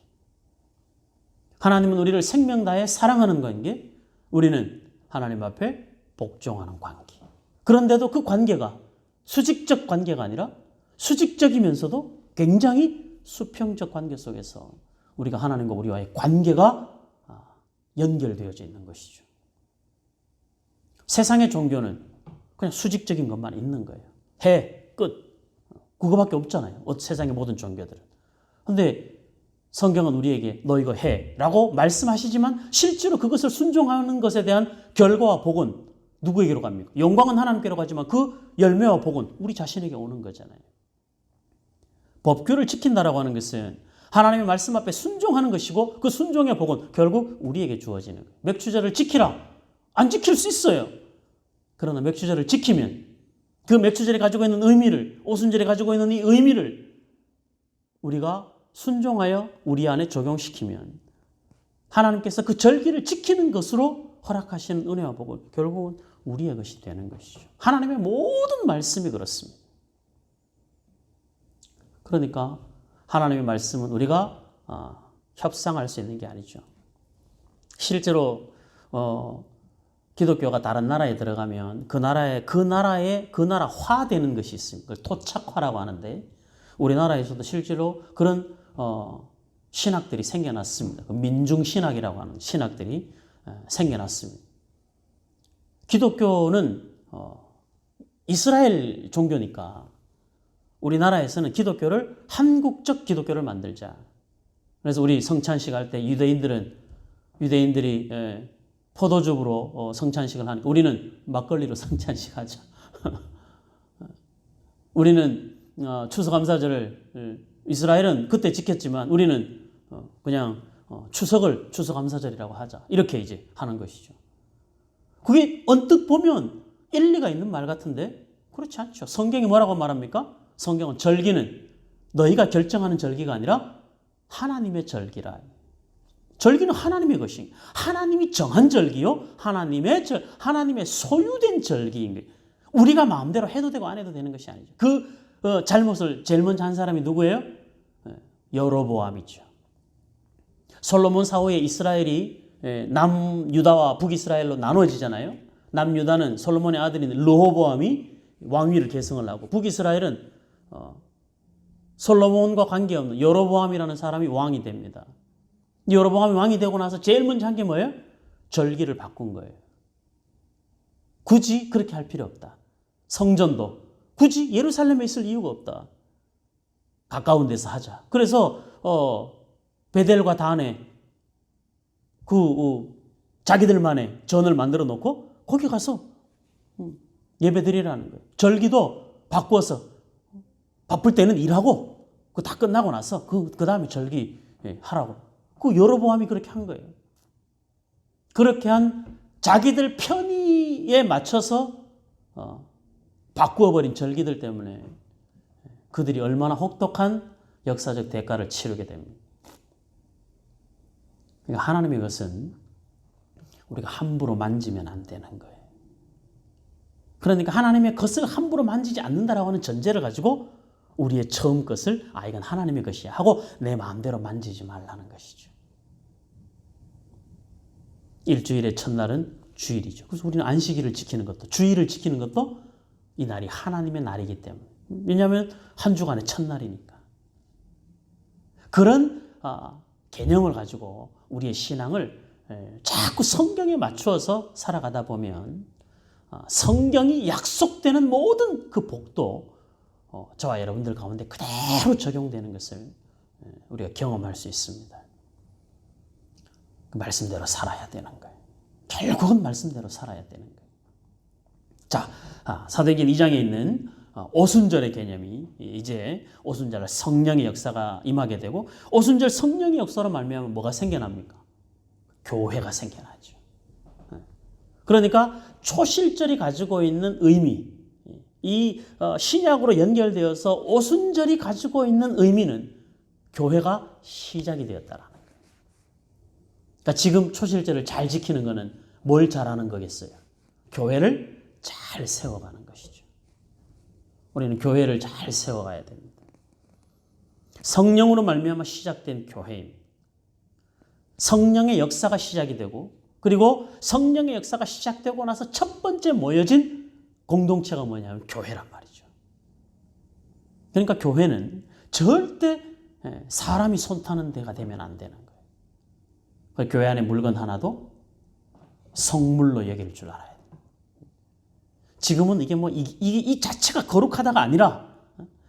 [SPEAKER 2] 하나님은 우리를 생명 다해 사랑하는 관계, 우리는 하나님 앞에 복종하는 관계. 그런데도 그 관계가 수직적 관계가 아니라 수직적이면서도 굉장히 수평적 관계 속에서 우리가 하나님과 우리와의 관계가 연결되어져 있는 것이죠. 세상의 종교는 그냥 수직적인 것만 있는 거예요. 해, 끝. 그거밖에 없잖아요. 세상의 모든 종교들은. 그런데 성경은 우리에게 너 이거 해 라고 말씀하시지만 실제로 그것을 순종하는 것에 대한 결과와 복은 누구에게로 갑니까? 영광은 하나님께로 가지만 그 열매와 복은 우리 자신에게 오는 거잖아요. 법규를 지킨다라고 하는 것은 하나님의 말씀 앞에 순종하는 것이고 그 순종의 복은 결국 우리에게 주어지는 거예요. 맥주제를 지키라. 안 지킬 수 있어요. 그러나 맥주제를 지키면 그 맥주제를 가지고 있는 의미를 오순절이 가지고 있는 이 의미를 우리가 순종하여 우리 안에 적용시키면 하나님께서 그 절기를 지키는 것으로 허락하시는 은혜와 복은 결국은 우리의 것이 되는 것이죠. 하나님의 모든 말씀이 그렇습니다. 그러니까 하나님의 말씀은 우리가 협상할 수 있는 게 아니죠. 실제로 기독교가 다른 나라에 들어가면 그 나라화되는 것이 있습니다. 그걸 토착화라고 하는데 우리나라에서도 실제로 그런 신학들이 생겨났습니다. 민중신학이라고 하는 신학들이 생겨났습니다. 기독교는 이스라엘 종교니까 우리나라에서는 기독교를 한국적 기독교를 만들자. 그래서 우리 성찬식 할 때 유대인들이 포도즙으로 성찬식을 하니까 우리는 막걸리로 성찬식 하자. 우리는 추수감사절을 이스라엘은 그때 지켰지만 우리는 그냥 추석을 추수감사절이라고 하자. 이렇게 이제 하는 것이죠. 그게 언뜻 보면 일리가 있는 말 같은데 그렇지 않죠. 성경이 뭐라고 말합니까? 성경은 절기는 너희가 결정하는 절기가 아니라 하나님의 절기라. 절기는 하나님의 것이 하나님이 정한 절기요. 하나님의 소유된 절기인 거예요. 우리가 마음대로 해도 되고 안 해도 되는 것이 아니죠. 잘못을 제일 먼저 한 사람이 누구예요? 여로보암이죠. 솔로몬 사후에 이스라엘이 남유다와 북이스라엘로 나눠지잖아요. 남유다는 솔로몬의 아들인 르호보암이 왕위를 계승을 하고 북이스라엘은 솔로몬과 관계없는 여로보암이라는 사람이 왕이 됩니다. 여로보암이 왕이 되고 나서 제일 먼저 한 게 뭐예요? 절기를 바꾼 거예요. 굳이 그렇게 할 필요 없다. 성전도 굳이 예루살렘에 있을 이유가 없다. 가까운 데서 하자. 그래서 베델과 단에 자기들만의 전을 만들어 놓고 거기 가서 예배 드리라는 거예요. 절기도 바꾸어서 바쁠 때는 일하고 그 다 끝나고 나서 그 다음에 절기 하라고. 그 여로보암이 그렇게 한 거예요. 그렇게 한 자기들 편의에 맞춰서 바꾸어버린 절기들 때문에 그들이 얼마나 혹독한 역사적 대가를 치르게 됩니다. 그러니까 하나님의 것은 우리가 함부로 만지면 안 되는 거예요. 그러니까 하나님의 것을 함부로 만지지 않는다라고 하는 전제를 가지고 우리의 처음 것을 이건 하나님의 것이야 하고 내 마음대로 만지지 말라는 것이죠. 일주일의 첫날은 주일이죠. 그래서 우리는 안식일을 지키는 것도 주일을 지키는 것도 이 날이 하나님의 날이기 때문에. 왜냐하면 한 주간의 첫날이니까. 그런 개념을 가지고 우리의 신앙을 자꾸 성경에 맞추어서 살아가다 보면 성경이 약속되는 모든 그 복도 저와 여러분들 가운데 그대로 적용되는 것을 우리가 경험할 수 있습니다. 그 말씀대로 살아야 되는 거예요. 결국은 말씀대로 살아야 되는 거예요. 자, 사도행전 2장에 있는 오순절의 개념이 이제 오순절 성령의 역사가 임하게 되고 오순절 성령의 역사로 말미암아 뭐가 생겨납니까? 교회가 생겨나죠. 그러니까 초실절이 가지고 있는 의미, 이 신약으로 연결되어서 오순절이 가지고 있는 의미는 교회가 시작이 되었다라는 거예요. 그러니까 지금 초실절을 잘 지키는 것은 뭘 잘하는 거겠어요? 교회를 잘 세워가는 것이죠. 우리는 교회를 잘 세워가야 됩니다. 성령으로 말미암아 시작된 교회입니다. 성령의 역사가 시작이 되고 그리고 성령의 역사가 시작되고 나서 첫 번째 모여진 공동체가 뭐냐면 교회란 말이죠. 그러니까 교회는 절대 사람이 손타는 데가 되면 안 되는 거예요. 교회 안에 물건 하나도 성물로 여길 줄 알아야 돼요. 지금은 이게 이 자체가 거룩하다가 아니라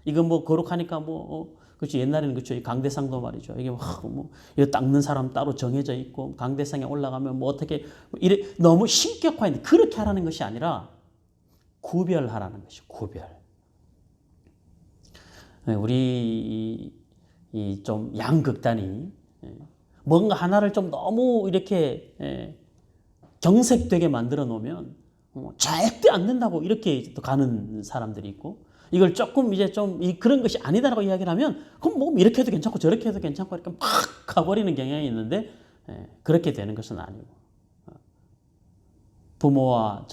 [SPEAKER 2] 이거 거룩하니까 그렇죠. 옛날에는 그렇죠. 강대상도 말이죠. 이게 이거 닦는 사람 따로 정해져 있고 강대상에 올라가면 어떻게 이래 너무 신격화했는데 그렇게 하라는 것이 아니라 구별하라는 것이죠. 구별. 우리 이 좀 양극단이 뭔가 하나를 좀 너무 이렇게 경색되게 만들어 놓으면 절대 안 된다고 이렇게 또 가는 사람들이 있고 이걸 조금 이제 좀 그런 것이 아니다라고 이야기를 하면 그럼 이렇게 해도 괜찮고 저렇게 해도 괜찮고 이렇게 막 가버리는 경향이 있는데 그렇게 되는 것은 아니고 부모가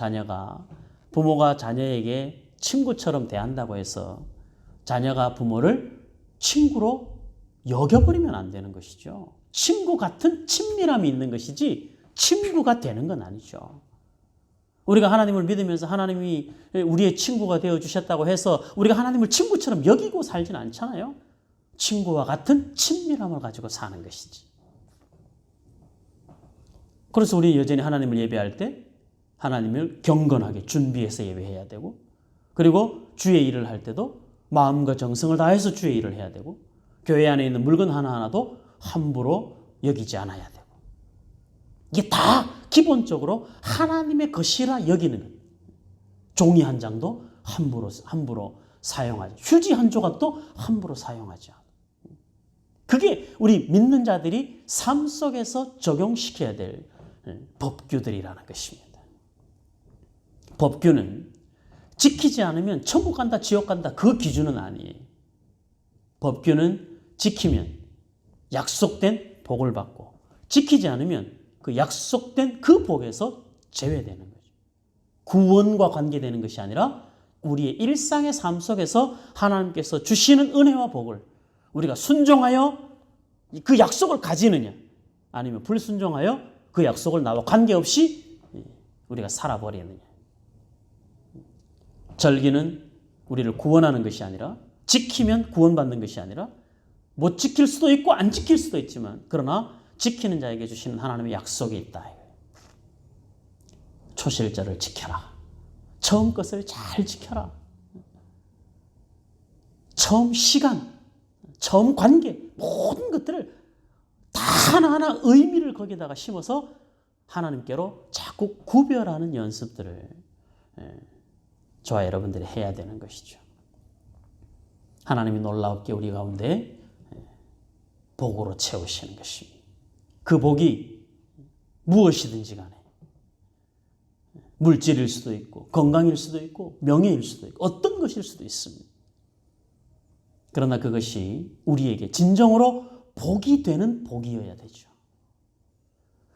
[SPEAKER 2] 자녀에게 친구처럼 대한다고 해서 자녀가 부모를 친구로 여겨버리면 안 되는 것이죠. 친구 같은 친밀함이 있는 것이지 친구가 되는 건 아니죠. 우리가 하나님을 믿으면서 하나님이 우리의 친구가 되어주셨다고 해서 우리가 하나님을 친구처럼 여기고 살지는 않잖아요. 친구와 같은 친밀함을 가지고 사는 것이지. 그래서 우리 여전히 하나님을 예배할 때 하나님을 경건하게 준비해서 예배해야 되고 그리고 주의 일을 할 때도 마음과 정성을 다해서 주의 일을 해야 되고 교회 안에 있는 물건 하나하나도 함부로 여기지 않아야 되고 이게 다 기본적으로 하나님의 것이라 여기는 거예요. 종이 한 장도 함부로 사용하지 휴지 한 조각도 함부로 사용하지 않아. 그게 우리 믿는 자들이 삶 속에서 적용시켜야 될 법규들이라는 것입니다. 법규는 지키지 않으면 천국 간다 지옥 간다 그 기준은 아니에요. 법규는 지키면 약속된 복을 받고 지키지 않으면 그 약속된 그 복에서 제외되는 거죠. 구원과 관계되는 것이 아니라 우리의 일상의 삶 속에서 하나님께서 주시는 은혜와 복을 우리가 순종하여 그 약속을 가지느냐 아니면 불순종하여 그 약속을 나와 관계없이 우리가 살아버리느냐. 절기는 우리를 구원하는 것이 아니라 지키면 구원받는 것이 아니라 못 지킬 수도 있고 안 지킬 수도 있지만 그러나 지키는 자에게 주시는 하나님의 약속이 있다. 초실절을 지켜라. 처음 것을 잘 지켜라. 처음 시간 처음 관계, 모든 것들을 다 하나하나 의미를 거기다가 심어서 하나님께로 자꾸 구별하는 연습들을 저와 여러분들이 해야 되는 것이죠. 하나님이 놀랍게 우리 가운데 복으로 채우시는 것입니다. 그 복이 무엇이든지 간에 물질일 수도 있고 건강일 수도 있고 명예일 수도 있고 어떤 것일 수도 있습니다. 그러나 그것이 우리에게 진정으로 복이 되는 복이어야 되죠.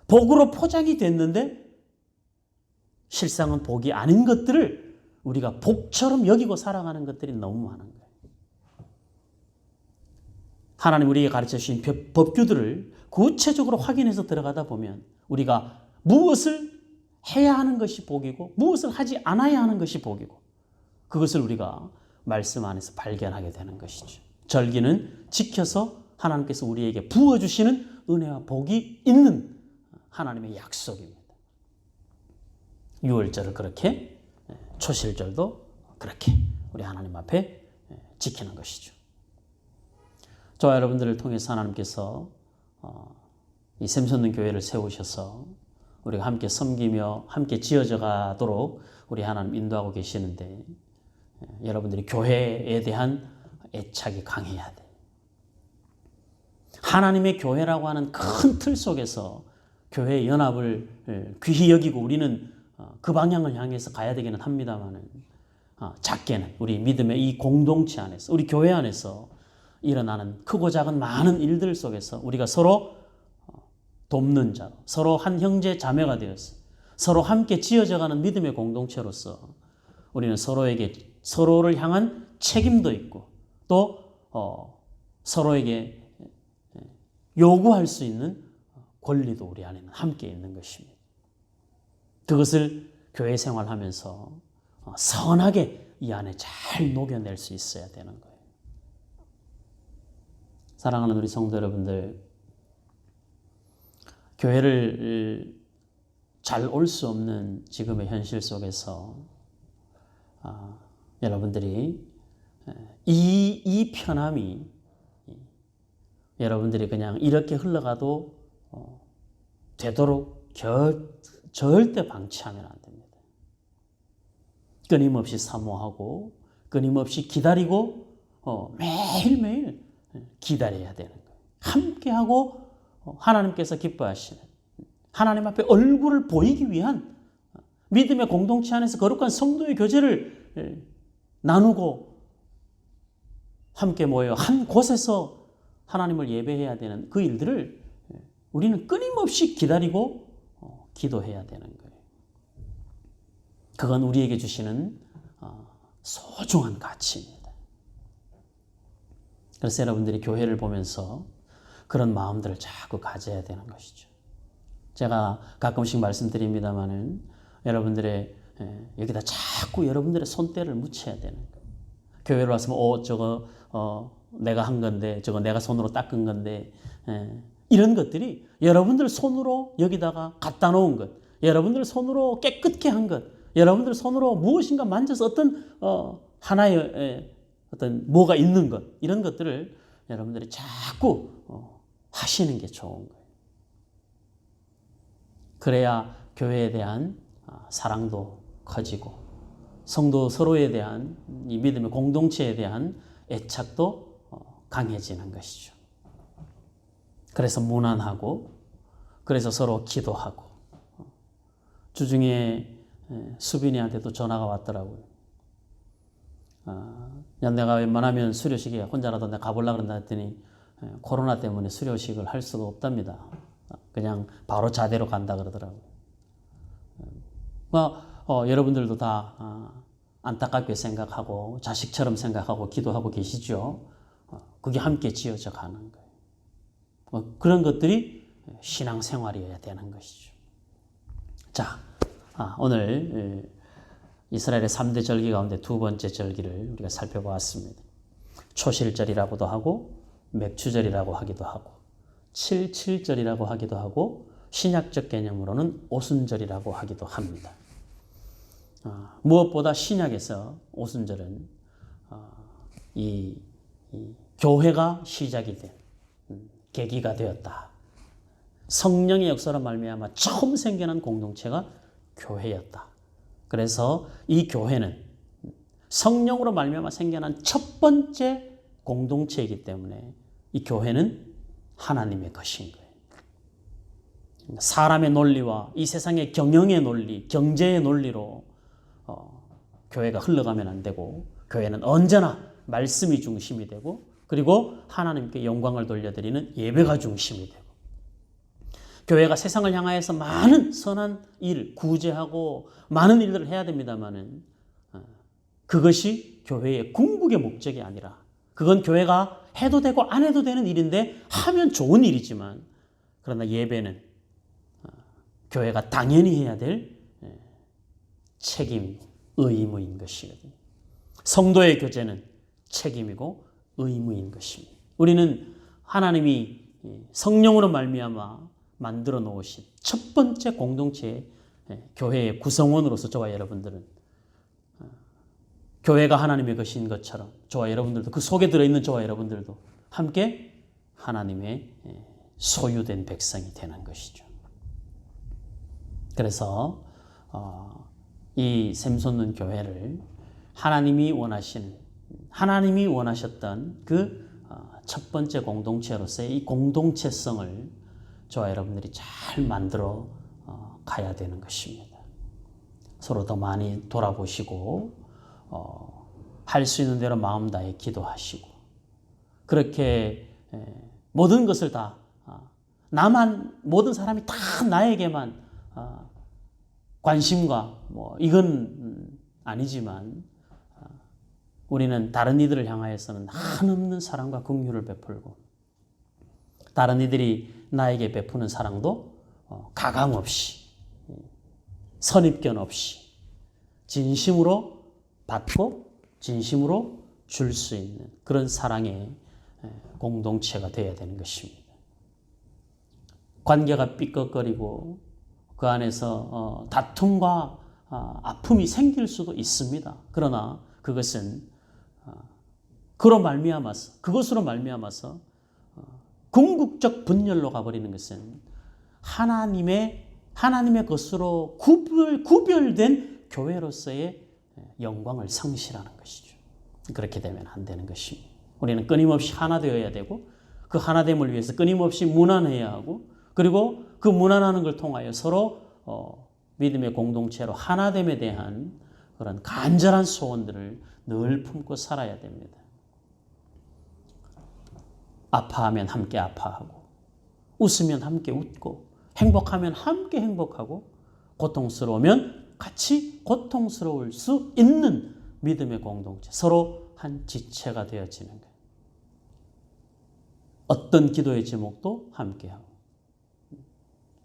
[SPEAKER 2] 복으로 포장이 됐는데 실상은 복이 아닌 것들을 우리가 복처럼 여기고 살아가는 것들이 너무 많은 거예요. 하나님 우리에게 가르쳐 주신 법규들을 구체적으로 확인해서 들어가다 보면 우리가 무엇을 해야 하는 것이 복이고 무엇을 하지 않아야 하는 것이 복이고 그것을 우리가 말씀 안에서 발견하게 되는 것이죠. 절기는 지켜서 하나님께서 우리에게 부어주시는 은혜와 복이 있는 하나님의 약속입니다. 유월절을 그렇게, 초실절도 그렇게 우리 하나님 앞에 지키는 것이죠. 저와 여러분들을 통해서 하나님께서 이 샘솟는 교회를 세우셔서 우리가 함께 섬기며 함께 지어져 가도록 우리 하나님 인도하고 계시는데 여러분들이 교회에 대한 애착이 강해야 돼. 하나님의 교회라고 하는 큰 틀 속에서 교회의 연합을 귀히 여기고 우리는 그 방향을 향해서 가야 되기는 합니다만은 작게는 우리 믿음의 이 공동체 안에서 우리 교회 안에서 일어나는 크고 작은 많은 일들 속에서 우리가 서로 돕는 자로 서로 한 형제 자매가 되어서 서로 함께 지어져가는 믿음의 공동체로서 우리는 서로를 향한 책임도 있고 또 서로에게 요구할 수 있는 권리도 우리 안에는 함께 있는 것입니다. 그것을 교회 생활하면서 선하게 이 안에 잘 녹여낼 수 있어야 되는 거예요. 사랑하는 우리 성도 여러분들, 교회를 잘 올 수 없는 지금의 현실 속에서 여러분들이 이 편함이 여러분들이 그냥 이렇게 흘러가도 되도록 절대 방치하면 안 됩니다. 끊임없이 사모하고 끊임없이 기다리고 매일매일 기다려야 되는 거예요. 함께하고 하나님께서 기뻐하시는 하나님 앞에 얼굴을 보이기 위한 믿음의 공동체 안에서 거룩한 성도의 교제를 나누고 함께 모여 한 곳에서 하나님을 예배해야 되는 그 일들을 우리는 끊임없이 기다리고 기도해야 되는 거예요. 그건 우리에게 주시는 소중한 가치입니다. 그래서 여러분들이 교회를 보면서 그런 마음들을 자꾸 가져야 되는 것이죠. 제가 가끔씩 말씀드립니다마는 여러분들의 여기다 자꾸 여러분들의 손때를 묻혀야 되는 거예요. 교회로 왔으면 저거 내가 한 건데 저거 내가 손으로 닦은 건데 이런 것들이 여러분들 손으로 여기다가 갖다 놓은 것, 여러분들 손으로 깨끗게 한 것, 여러분들 손으로 무엇인가 만져서 어떤 하나의 어떤 뭐가 있는 것 이런 것들을 여러분들이 자꾸 하시는 게 좋은 거예요. 그래야 교회에 대한 사랑도 커지고 성도 서로에 대한 이 믿음의 공동체에 대한 애착도 강해지는 것이죠. 그래서 문안하고 그래서 서로 기도하고 주중에 수빈이한테도 전화가 왔더라고요. 내가 웬만하면 수료식에 혼자라도 내가 가보려고 그런다 했더니 코로나 때문에 수료식을 할 수가 없답니다. 그냥 바로 자대로 간다 그러더라고요. 여러분들도 다 안타깝게 생각하고 자식처럼 생각하고 기도하고 계시죠. 그게 함께 지어져 가는 거예요. 그런 것들이 신앙생활이어야 되는 것이죠. 자, 오늘 이스라엘의 3대 절기 가운데 두 번째 절기를 우리가 살펴보았습니다. 초실절이라고도 하고 맥추절이라고 하기도 하고 7.7절이라고 하기도 하고 신약적 개념으로는 오순절이라고 하기도 합니다. 무엇보다 신약에서 오순절은 이 교회가 시작이 된 계기가 되었다. 성령의 역사로 말미암아 처음 생겨난 공동체가 교회였다. 그래서 이 교회는 성령으로 말미암아 생겨난 첫 번째 공동체이기 때문에 이 교회는 하나님의 것인 거예요. 사람의 논리와 이 세상의 경영의 논리, 경제의 논리로 교회가 흘러가면 안 되고, 교회는 언제나 말씀이 중심이 되고, 그리고 하나님께 영광을 돌려드리는 예배가 중심이 되고, 교회가 세상을 향하여서 많은 선한 일, 구제하고 많은 일들을 해야 됩니다만은 그것이 교회의 궁극의 목적이 아니라, 그건 교회가 해도 되고 안 해도 되는 일인데 하면 좋은 일이지만, 그러나 예배는 교회가 당연히 해야 될 책임, 의무인 것이거든요. 성도의 교제는 책임이고 의무인 것입니다. 우리는 하나님이 성령으로 말미암아 만들어 놓으신 첫 번째 공동체의 교회의 구성원으로서 저와 여러분들은 교회가 하나님의 것인 것처럼 저와 여러분들도, 그 속에 들어있는 저와 여러분들도 함께 하나님의 소유된 백성이 되는 것이죠. 그래서 이 샘솟는 교회를 하나님이 원하셨던 그 첫 번째 공동체로서의 이 공동체성을 저와 여러분들이 잘 만들어 가야 되는 것입니다. 서로 더 많이 돌아보시고 할 수 있는 대로 마음 다해 기도하시고, 그렇게 모든 것을 다 모든 사람이 다 나에게만 관심과 이건 아니지만, 우리는 다른 이들을 향하여서는 한없는 사랑과 긍휼을 베풀고, 다른 이들이 나에게 베푸는 사랑도 가감 없이, 선입견 없이 진심으로 받고 진심으로 줄 수 있는 그런 사랑의 공동체가 되어야 되는 것입니다. 관계가 삐걱거리고 그 안에서 다툼과 아픔이 생길 수도 있습니다. 그러나 그것은 그것으로 말미암아서 궁극적 분열로 가버리는 것은 하나님의 것으로 구별된 교회로서의 영광을 상실하는 것이죠. 그렇게 되면 안 되는 것입니다. 우리는 끊임없이 하나 되어야 되고, 그 하나됨을 위해서 끊임없이 문안해야 하고, 그리고 그 문안하는 걸 통하여 서로 믿음의 공동체로 하나됨에 대한 그런 간절한 소원들을 늘 품고 살아야 됩니다. 아파하면 함께 아파하고, 웃으면 함께 웃고, 행복하면 함께 행복하고, 고통스러우면 같이 고통스러울 수 있는 믿음의 공동체, 서로 한 지체가 되어지는 거예요. 어떤 기도의 제목도 함께하고,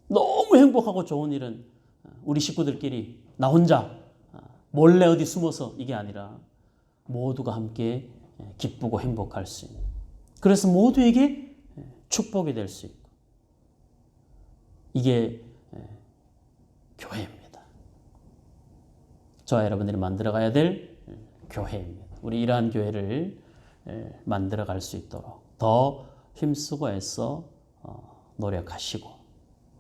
[SPEAKER 2] 너무 행복하고 좋은 일은 우리 식구들끼리 나 혼자 몰래 어디 숨어서 이게 아니라 모두가 함께 기쁘고 행복할 수 있는, 그래서 모두에게 축복이 될 수 있고, 이게 교회입니다. 저와 여러분들이 만들어가야 될 교회입니다. 우리 이러한 교회를 만들어갈 수 있도록 더 힘쓰고 애써 노력하시고,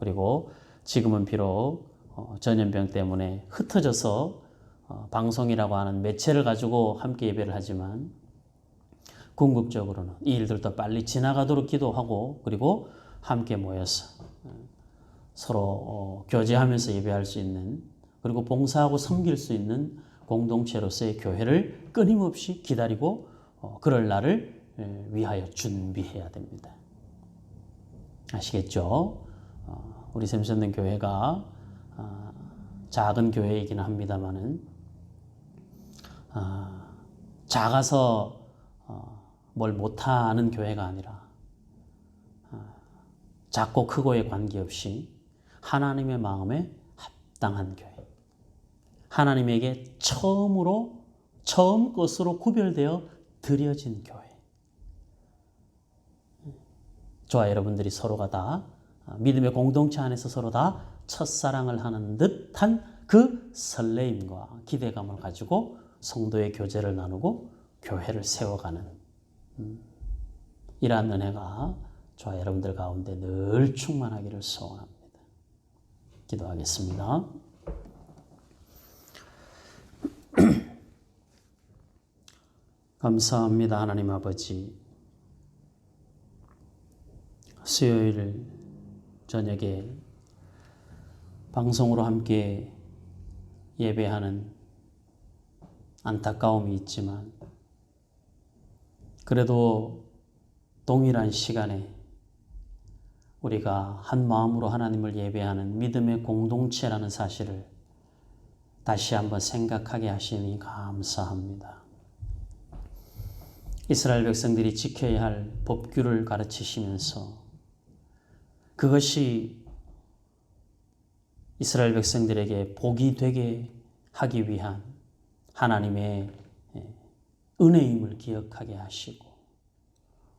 [SPEAKER 2] 그리고 지금은 비록 전염병 때문에 흩어져서 방송이라고 하는 매체를 가지고 함께 예배를 하지만, 궁극적으로는 이 일들도 빨리 지나가도록 기도하고, 그리고 함께 모여서 서로 교제하면서 예배할 수 있는, 그리고 봉사하고 섬길 수 있는 공동체로서의 교회를 끊임없이 기다리고 그럴 날을 위하여 준비해야 됩니다. 아시겠죠? 우리 샘솟는 교회가 작은 교회이기는 합니다만은 작아서 뭘 못하는 교회가 아니라 작고 크고에 관계없이 하나님의 마음에 합당한 교회, 하나님에게 처음 것으로 구별되어 드려진 교회, 저와 여러분들이 서로가 다 믿음의 공동체 안에서 서로 다 첫사랑을 하는 듯한 그 설레임과 기대감을 가지고 성도의 교제를 나누고 교회를 세워가는 이러한 은혜가 저와 여러분들 가운데 늘 충만하기를 소원합니다. 기도하겠습니다. 감사합니다. 하나님 아버지, 수요일 저녁에 방송으로 함께 예배하는 안타까움이 있지만 그래도 동일한 시간에 우리가 한 마음으로 하나님을 예배하는 믿음의 공동체라는 사실을 다시 한번 생각하게 하시니 감사합니다. 이스라엘 백성들이 지켜야 할 법규를 가르치시면서 그것이 이스라엘 백성들에게 복이 되게 하기 위한 하나님의 은혜임을 기억하게 하시고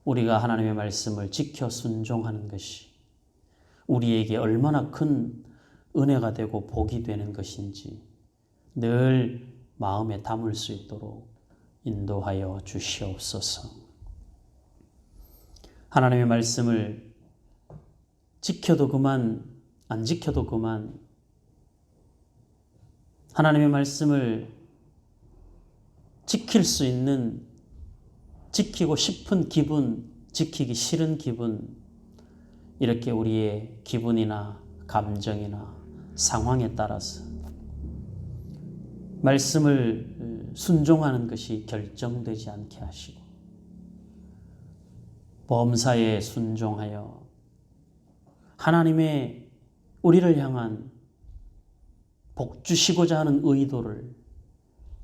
[SPEAKER 2] 우리가 하나님의 말씀을 지켜 순종하는 것이 우리에게 얼마나 큰 은혜가 되고 복이 되는 것인지 늘 마음에 담을 수 있도록 인도하여 주시옵소서. 하나님의 말씀을 지켜도 그만 안 지켜도 그만 하나님의 말씀을 지킬 수 있는 지키고 싶은 기분, 지키기 싫은 기분 이렇게 우리의 기분이나 감정이나 상황에 따라서 말씀을 순종하는 것이 결정되지 않게 하시고 범사에 순종하여 하나님의 우리를 향한 복 주시고자 하는 의도를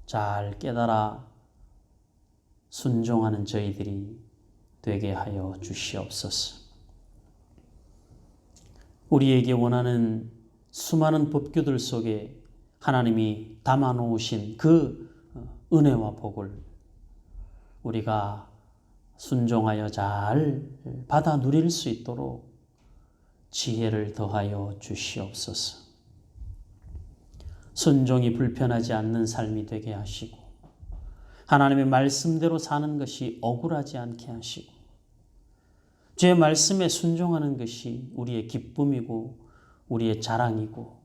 [SPEAKER 2] 잘 깨달아 순종하는 저희들이 되게 하여 주시옵소서. 우리에게 원하는 수많은 법규들 속에 하나님이 담아놓으신 그 은혜와 복을 우리가 순종하여 잘 받아 누릴 수 있도록 지혜를 더하여 주시옵소서. 순종이 불편하지 않는 삶이 되게 하시고 하나님의 말씀대로 사는 것이 억울하지 않게 하시고 주의 말씀에 순종하는 것이 우리의 기쁨이고 우리의 자랑이고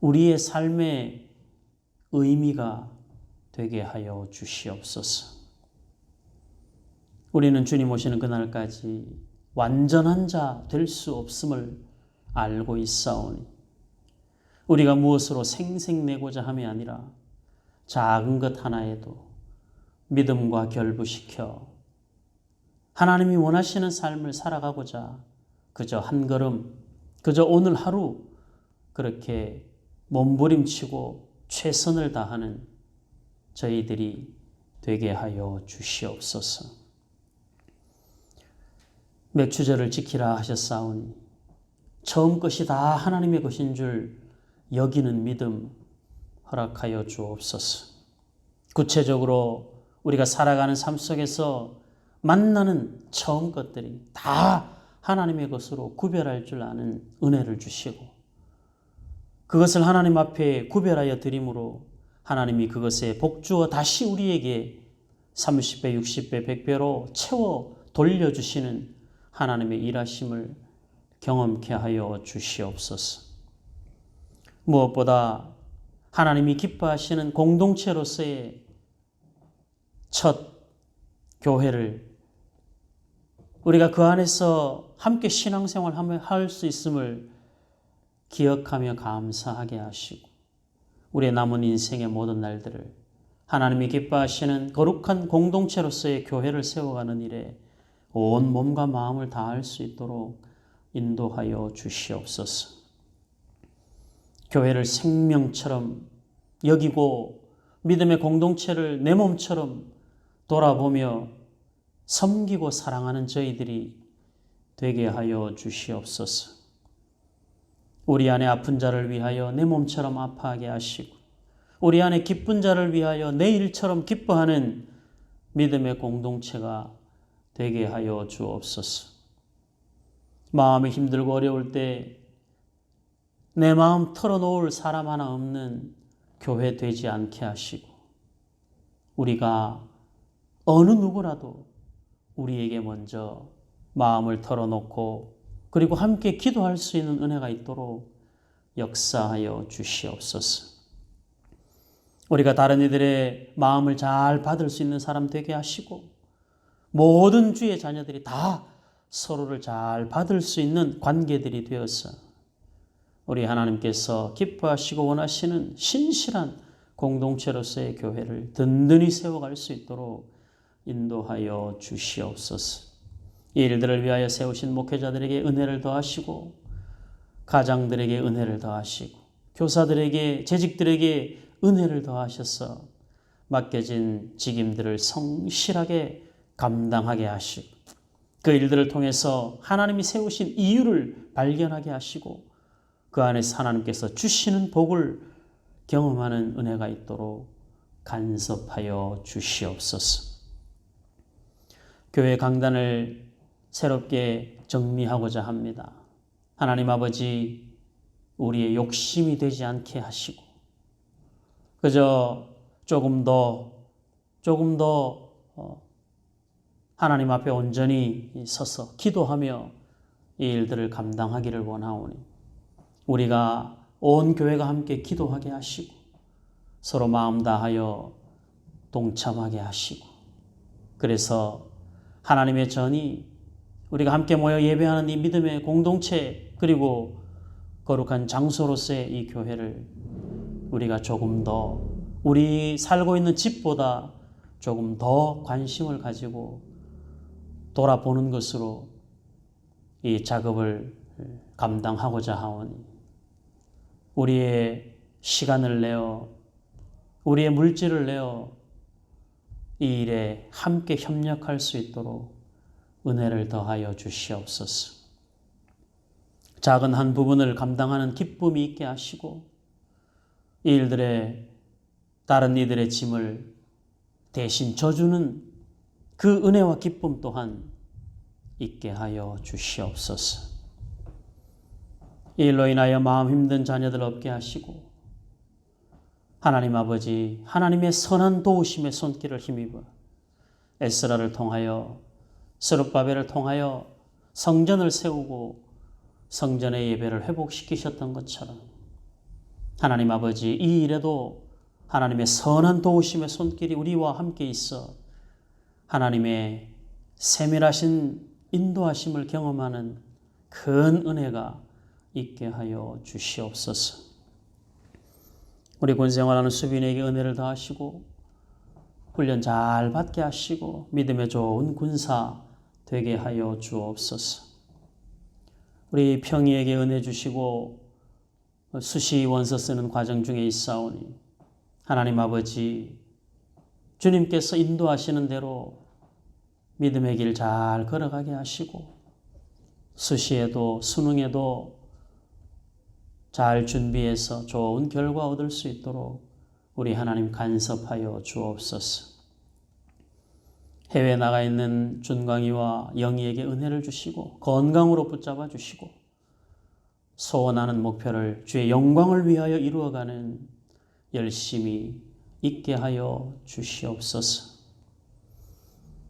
[SPEAKER 2] 우리의 삶의 의미가 되게 하여 주시옵소서. 우리는 주님 오시는 그날까지 완전한 자 될 수 없음을 알고 있사오니 우리가 무엇으로 생색내고자 함이 아니라 작은 것 하나에도 믿음과 결부시켜 하나님이 원하시는 삶을 살아가고자 그저 한 걸음, 그저 오늘 하루 그렇게 몸부림치고 최선을 다하는 저희들이 되게 하여 주시옵소서. 맥추절을 지키라 하셨사오니 처음 것이 다 하나님의 것인 줄 여기는 믿음 허락하여 주옵소서. 구체적으로 우리가 살아가는 삶 속에서 만나는 처음 것들이 다 하나님의 것으로 구별할 줄 아는 은혜를 주시고 그것을 하나님 앞에 구별하여 드림으로 하나님이 그것에 복주어 다시 우리에게 30배, 60배, 100배로 채워 돌려주시는 하나님의 일하심을 경험케 하여 주시옵소서. 무엇보다 하나님이 기뻐하시는 공동체로서의 첫 교회를 우리가 그 안에서 함께 신앙생활을 할 수 있음을 기억하며 감사하게 하시고 우리의 남은 인생의 모든 날들을 하나님이 기뻐하시는 거룩한 공동체로서의 교회를 세워가는 일에 온 몸과 마음을 다할 수 있도록 인도하여 주시옵소서. 교회를 생명처럼 여기고 믿음의 공동체를 내 몸처럼 돌아보며 섬기고 사랑하는 저희들이 되게 하여 주시옵소서. 우리 안에 아픈 자를 위하여 내 몸처럼 아파하게 하시고 우리 안에 기쁜 자를 위하여 내 일처럼 기뻐하는 믿음의 공동체가 되게 하여 주옵소서. 마음이 힘들고 어려울 때 내 마음 털어놓을 사람 하나 없는 교회 되지 않게 하시고 우리가 어느 누구라도 우리에게 먼저 마음을 털어놓고 그리고 함께 기도할 수 있는 은혜가 있도록 역사하여 주시옵소서. 우리가 다른 이들의 마음을 잘 받을 수 있는 사람 되게 하시고 모든 주의 자녀들이 다 서로를 잘 받을 수 있는 관계들이 되어서 우리 하나님께서 기뻐하시고 원하시는 신실한 공동체로서의 교회를 든든히 세워갈 수 있도록 인도하여 주시옵소서. 이 일들을 위하여 세우신 목회자들에게 은혜를 더하시고 가장들에게 은혜를 더하시고 교사들에게 재직들에게 은혜를 더하셔서 맡겨진 직임들을 성실하게 감당하게 하시고 그 일들을 통해서 하나님이 세우신 이유를 발견하게 하시고 그 안에서 하나님께서 주시는 복을 경험하는 은혜가 있도록 간섭하여 주시옵소서. 교회 강단을 새롭게 정리하고자 합니다. 하나님 아버지, 우리의 욕심이 되지 않게 하시고 그저 조금 더 하나님 앞에 온전히 서서 기도하며 이 일들을 감당하기를 원하오니 우리가 온 교회가 함께 기도하게 하시고 서로 마음 다하여 동참하게 하시고 그래서 하나님의 전이 우리가 함께 모여 예배하는 이 믿음의 공동체 그리고 거룩한 장소로서의 이 교회를 우리가 조금 더 우리 살고 있는 집보다 조금 더 관심을 가지고 돌아보는 것으로 이 작업을 감당하고자 하오니 우리의 시간을 내어 우리의 물질을 내어 이 일에 함께 협력할 수 있도록 은혜를 더하여 주시옵소서. 작은 한 부분을 감당하는 기쁨이 있게 하시고 이 일들에 다른 이들의 짐을 대신 져주는 그 은혜와 기쁨 또한 있게 하여 주시옵소서. 이 일로 인하여 마음 힘든 자녀들 없게 하시고 하나님 아버지 하나님의 선한 도우심의 손길을 힘입어 에스라를 통하여 스룹바벨을 통하여 성전을 세우고 성전의 예배를 회복시키셨던 것처럼 하나님 아버지 이 일에도 하나님의 선한 도우심의 손길이 우리와 함께 있어 하나님의 세밀하신 인도하심을 경험하는 큰 은혜가 있게 하여 주시옵소서. 우리 군생활하는 수빈에게 은혜를 더하시고 훈련 잘 받게 하시고 믿음에 좋은 군사 되게 하여 주옵소서. 우리 평이에게 은혜 주시고 수시 원서 쓰는 과정 중에 있사오니 하나님 아버지 주님께서 인도하시는 대로 믿음의 길 잘 걸어가게 하시고 수시에도 수능에도 잘 준비해서 좋은 결과 얻을 수 있도록 우리 하나님 간섭하여 주옵소서. 해외에 나가 있는 준광이와 영희에게 은혜를 주시고 건강으로 붙잡아 주시고 소원하는 목표를 주의 영광을 위하여 이루어가는 열심히 있게 하여 주시옵소서.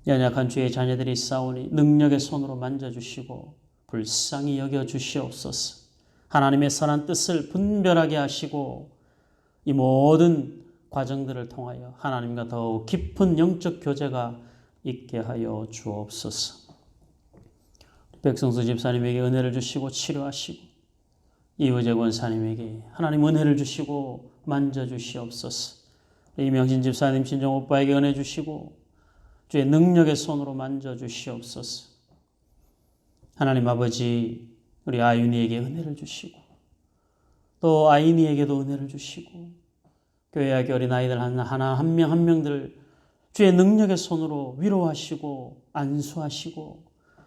[SPEAKER 2] 연약한 주의 자녀들이 싸우니 능력의 손으로 만져주시고 불쌍히 여겨주시옵소서. 하나님의 선한 뜻을 분별하게 하시고 이 모든 과정들을 통하여 하나님과 더욱 깊은 영적 교제가 있게 하여 주옵소서. 백성수 집사님에게 은혜를 주시고 치료하시고 이우재 권사님에게 하나님 은혜를 주시고 만져주시옵소서. 이명진 집사님 친정 오빠에게 은혜 주시고 주의 능력의 손으로 만져주시옵소서. 하나님 아버지 우리 아윤이에게 은혜를 주시고 또 아인이에게도 은혜를 주시고 교회의 어린아이들 하나 한 명 한 명들 주의 능력의 손으로 위로하시고 안수하시고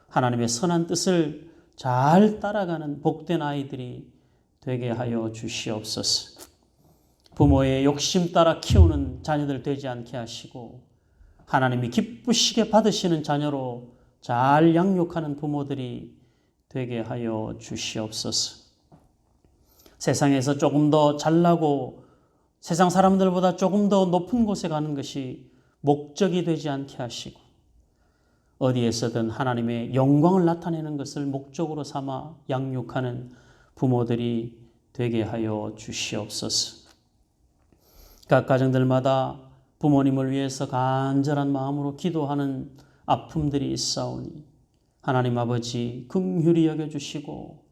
[SPEAKER 2] 하나님의 선한 뜻을 잘 따라가는 복된 아이들이 되게 하여 주시옵소서. 부모의 욕심 따라 키우는 자녀들 되지 않게 하시고 하나님이 기쁘시게 받으시는 자녀로 잘 양육하는 부모들이 되게 하여 주시옵소서. 세상에서 조금 더 잘나고 세상 사람들보다 조금 더 높은 곳에 가는 것이 목적이 되지 않게 하시고 어디에서든 하나님의 영광을 나타내는 것을 목적으로 삼아 양육하는 부모들이 되게 하여 주시옵소서. 각 가정들마다 부모님을 위해서 간절한 마음으로 기도하는 아픔들이 있사오니 하나님 아버지 긍휼히 여겨주시고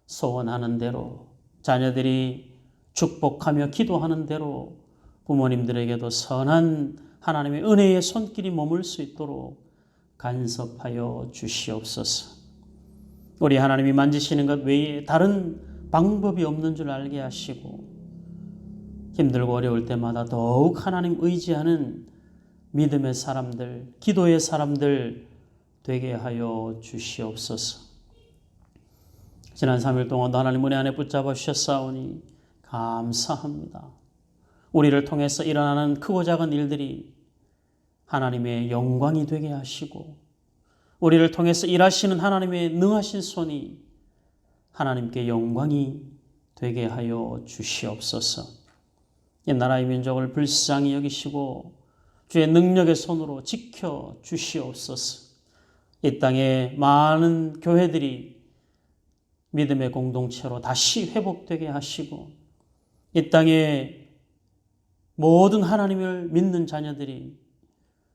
[SPEAKER 2] 소원하는 대로 자녀들이 축복하며 기도하는 대로 부모님들에게도 선한 하나님의 은혜의 손길이 머물 수 있도록 간섭하여 주시옵소서. 우리 하나님이 만지시는 것 외에 다른 방법이 없는 줄 알게 하시고 힘들고 어려울 때마다 더욱 하나님 의지하는 믿음의 사람들, 기도의 사람들 되게 하여 주시옵소서. 지난 3일 동안도 하나님 은혜 안에 붙잡아 주셨사오니 감사합니다. 우리를 통해서 일어나는 크고 작은 일들이 하나님의 영광이 되게 하시고 우리를 통해서 일하시는 하나님의 능하신 손이 하나님께 영광이 되게 하여 주시옵소서. 이 나라의 민족을 불쌍히 여기시고 주의 능력의 손으로 지켜 주시옵소서. 이 땅에 많은 교회들이 믿음의 공동체로 다시 회복되게 하시고 이 땅에 모든 하나님을 믿는 자녀들이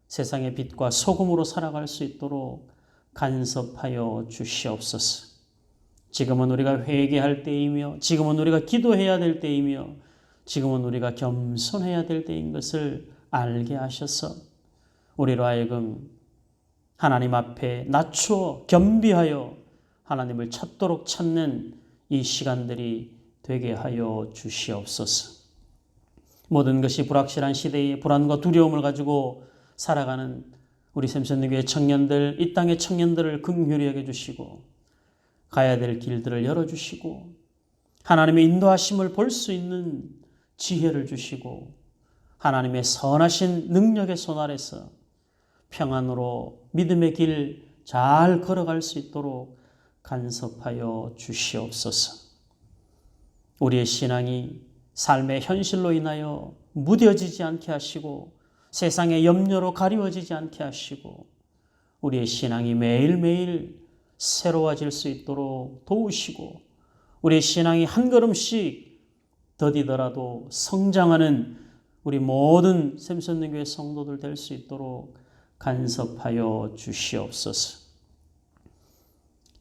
[SPEAKER 2] 세상의 빛과 소금으로 살아갈 수 있도록 간섭하여 주시옵소서. 지금은 우리가 회개할 때이며 지금은 우리가 기도해야 될 때이며 지금은 우리가 겸손해야 될 때인 것을 알게 하셔서 우리로 하여금 하나님 앞에 낮추어 겸비하여 하나님을 찾도록 찾는 이 시간들이 되게 하여 주시옵소서. 모든 것이 불확실한 시대에 불안과 두려움을 가지고 살아가는 우리 샘선교회 청년들, 이 땅의 청년들을 긍휼히 여겨주시고 가야 될 길들을 열어주시고 하나님의 인도하심을 볼 수 있는 지혜를 주시고 하나님의 선하신 능력의 손 아래서 평안으로 믿음의 길 잘 걸어갈 수 있도록 간섭하여 주시옵소서. 우리의 신앙이 삶의 현실로 인하여 무뎌지지 않게 하시고 세상의 염려로 가리워지지 않게 하시고 우리의 신앙이 매일매일 새로워질 수 있도록 도우시고 우리의 신앙이 한 걸음씩 더디더라도 성장하는 우리 모든 샘선교회 성도들 될 수 있도록 간섭하여 주시옵소서.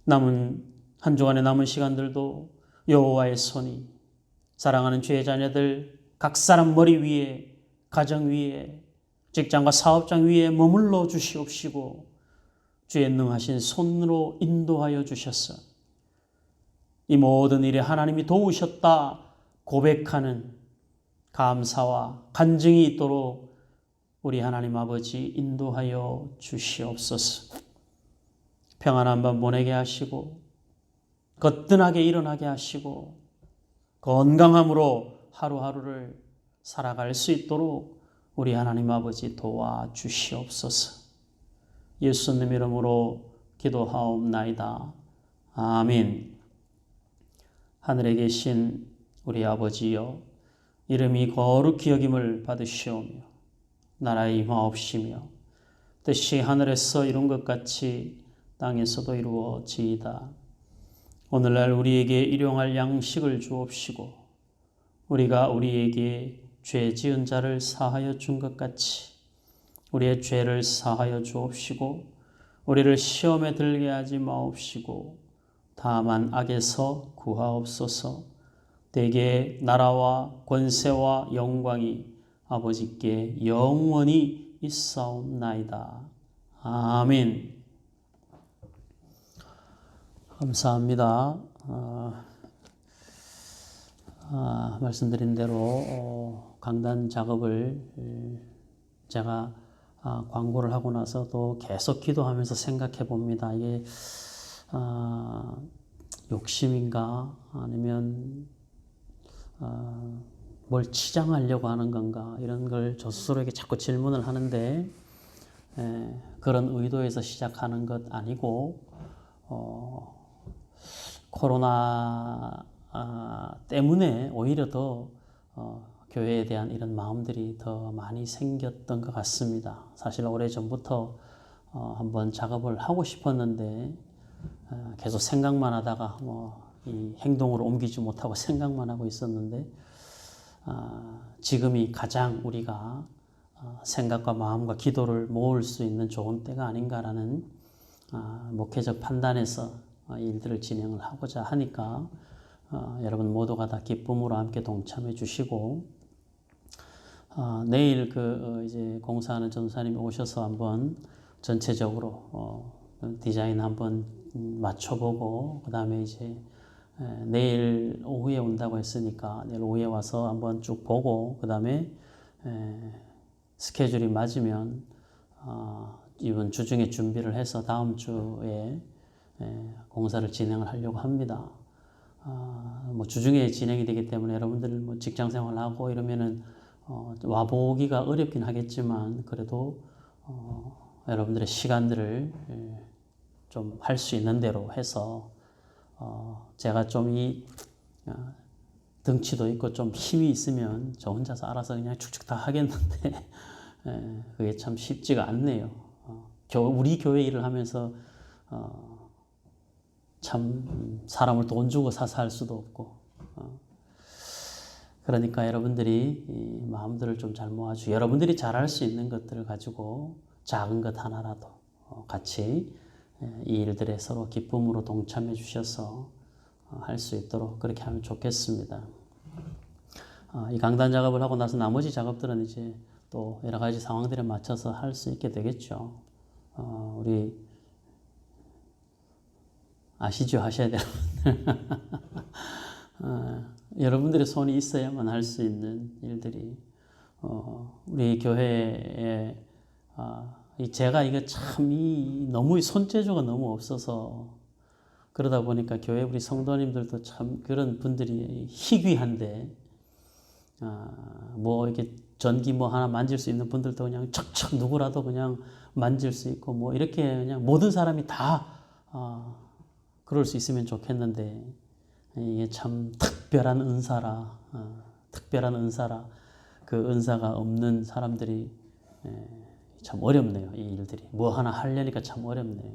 [SPEAKER 2] 남은 한 주간의 남은 시간들도 여호와의 손이 사랑하는 주의 자녀들 각 사람 머리 위에 가정 위에 직장과 사업장 위에 머물러 주시옵시고 주의 능하신 손으로 인도하여 주셔서 이 모든 일에 하나님이 도우셨다 고백하는 감사와 간증이 있도록 우리 하나님 아버지 인도하여 주시옵소서. 평안한 밤 보내게 하시고 거뜬하게 일어나게 하시고 건강함으로 하루하루를 살아갈 수 있도록 우리 하나님 아버지 도와주시옵소서. 예수님 이름으로 기도하옵나이다. 아멘. 하늘에 계신 우리 아버지여, 이름이 거룩히 여김을 받으시오며 나라의 임하옵시며 뜻이 하늘에서 이룬 것 같이 땅에서도 이루어지이다. 오늘날 우리에게 일용할 양식을 주옵시고 우리가 우리에게 죄 지은 자를 사하여 준 것 같이 우리의 죄를 사하여 주옵시고 우리를 시험에 들게 하지 마옵시고 다만 악에서 구하옵소서. 대개 나라와 권세와 영광이 아버지께 영원히 있사옵나이다. 아멘. 감사합니다. 말씀드린 대로 강단 작업을 제가 광고를 하고 나서 또 계속 기도하면서 생각해 봅니다. 이게 욕심인가 아니면 뭘 치장하려고 하는 건가 이런 걸 저 스스로에게 자꾸 질문을 하는데 그런 의도에서 시작하는 것 아니고 코로나 때문에 오히려 더 교회에 대한 이런 마음들이 더 많이 생겼던 것 같습니다. 사실 오래전부터 한번 작업을 하고 싶었는데 계속 생각만 하다가 이 행동으로 옮기지 못하고 생각만 하고 있었는데 지금이 가장 우리가 생각과 마음과 기도를 모을 수 있는 좋은 때가 아닌가라는 목회적 판단에서 일들을 진행을 하고자 하니까 여러분 모두가 다 기쁨으로 함께 동참해 주시고 내일 이제 공사하는 전사님이 오셔서 한번 전체적으로 디자인 한번 맞춰보고 그 다음에 이제 내일 오후에 온다고 했으니까 내일 오후에 와서 한번 쭉 보고 그 다음에 스케줄이 맞으면 이번 주 중에 준비를 해서 다음 주에 공사를 진행을 하려고 합니다. 뭐 주중에 진행이 되기 때문에 여러분들 뭐 직장 생활하고 이러면은 와보기가 어렵긴 하겠지만 그래도 여러분들의 시간들을 좀 할 수 있는 대로 해서 제가 좀 덩치도 있고 좀 힘이 있으면 저 혼자서 알아서 그냥 축축 다 하겠는데 그게 참 쉽지가 않네요. 우리 교회 일을 하면서 참 사람을 돈 주고 사서 할 수도 없고 그러니까 여러분들이 이 마음들을 좀 잘 모아주고 여러분들이 잘할 수 있는 것들을 가지고 작은 것 하나라도 같이 이 일들에 서로 기쁨으로 동참해 주셔서 할 수 있도록 그렇게 하면 좋겠습니다. 이 강단 작업을 하고 나서 나머지 작업들은 이제 또 여러 가지 상황들에 맞춰서 할 수 있게 되겠죠. 우리 아시죠? 하셔야 되는 분들. 여러분들의 손이 있어야만 할 수 있는 일들이 우리 교회에 제가 이거 참 너무 손재주가 너무 없어서 그러다 보니까 교회 우리 성도님들도 참 그런 분들이 희귀한데 뭐 이렇게 전기 뭐 하나 만질 수 있는 분들도 그냥 척척 누구라도 그냥 만질 수 있고 뭐 이렇게 그냥 모든 사람이 다 그럴 수 있으면 좋겠는데 이게 참 특별한 은사라 그 은사가 없는 사람들이 참 어렵네요. 이 일들이 뭐 하나 하려니까 참 어렵네요.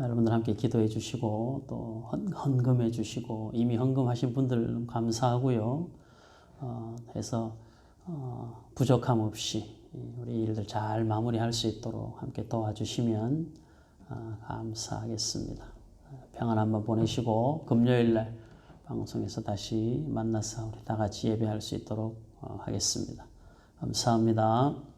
[SPEAKER 2] 여러분들 함께 기도해 주시고 또 헌금해 주시고 이미 헌금하신 분들 감사하고요. 해서 부족함 없이 우리 일들 잘 마무리할 수 있도록 함께 도와주시면 감사하겠습니다. 평안 한번 보내시고 금요일 날 방송에서 다시 만나서 우리 다 같이 예배할 수 있도록 하겠습니다. 감사합니다.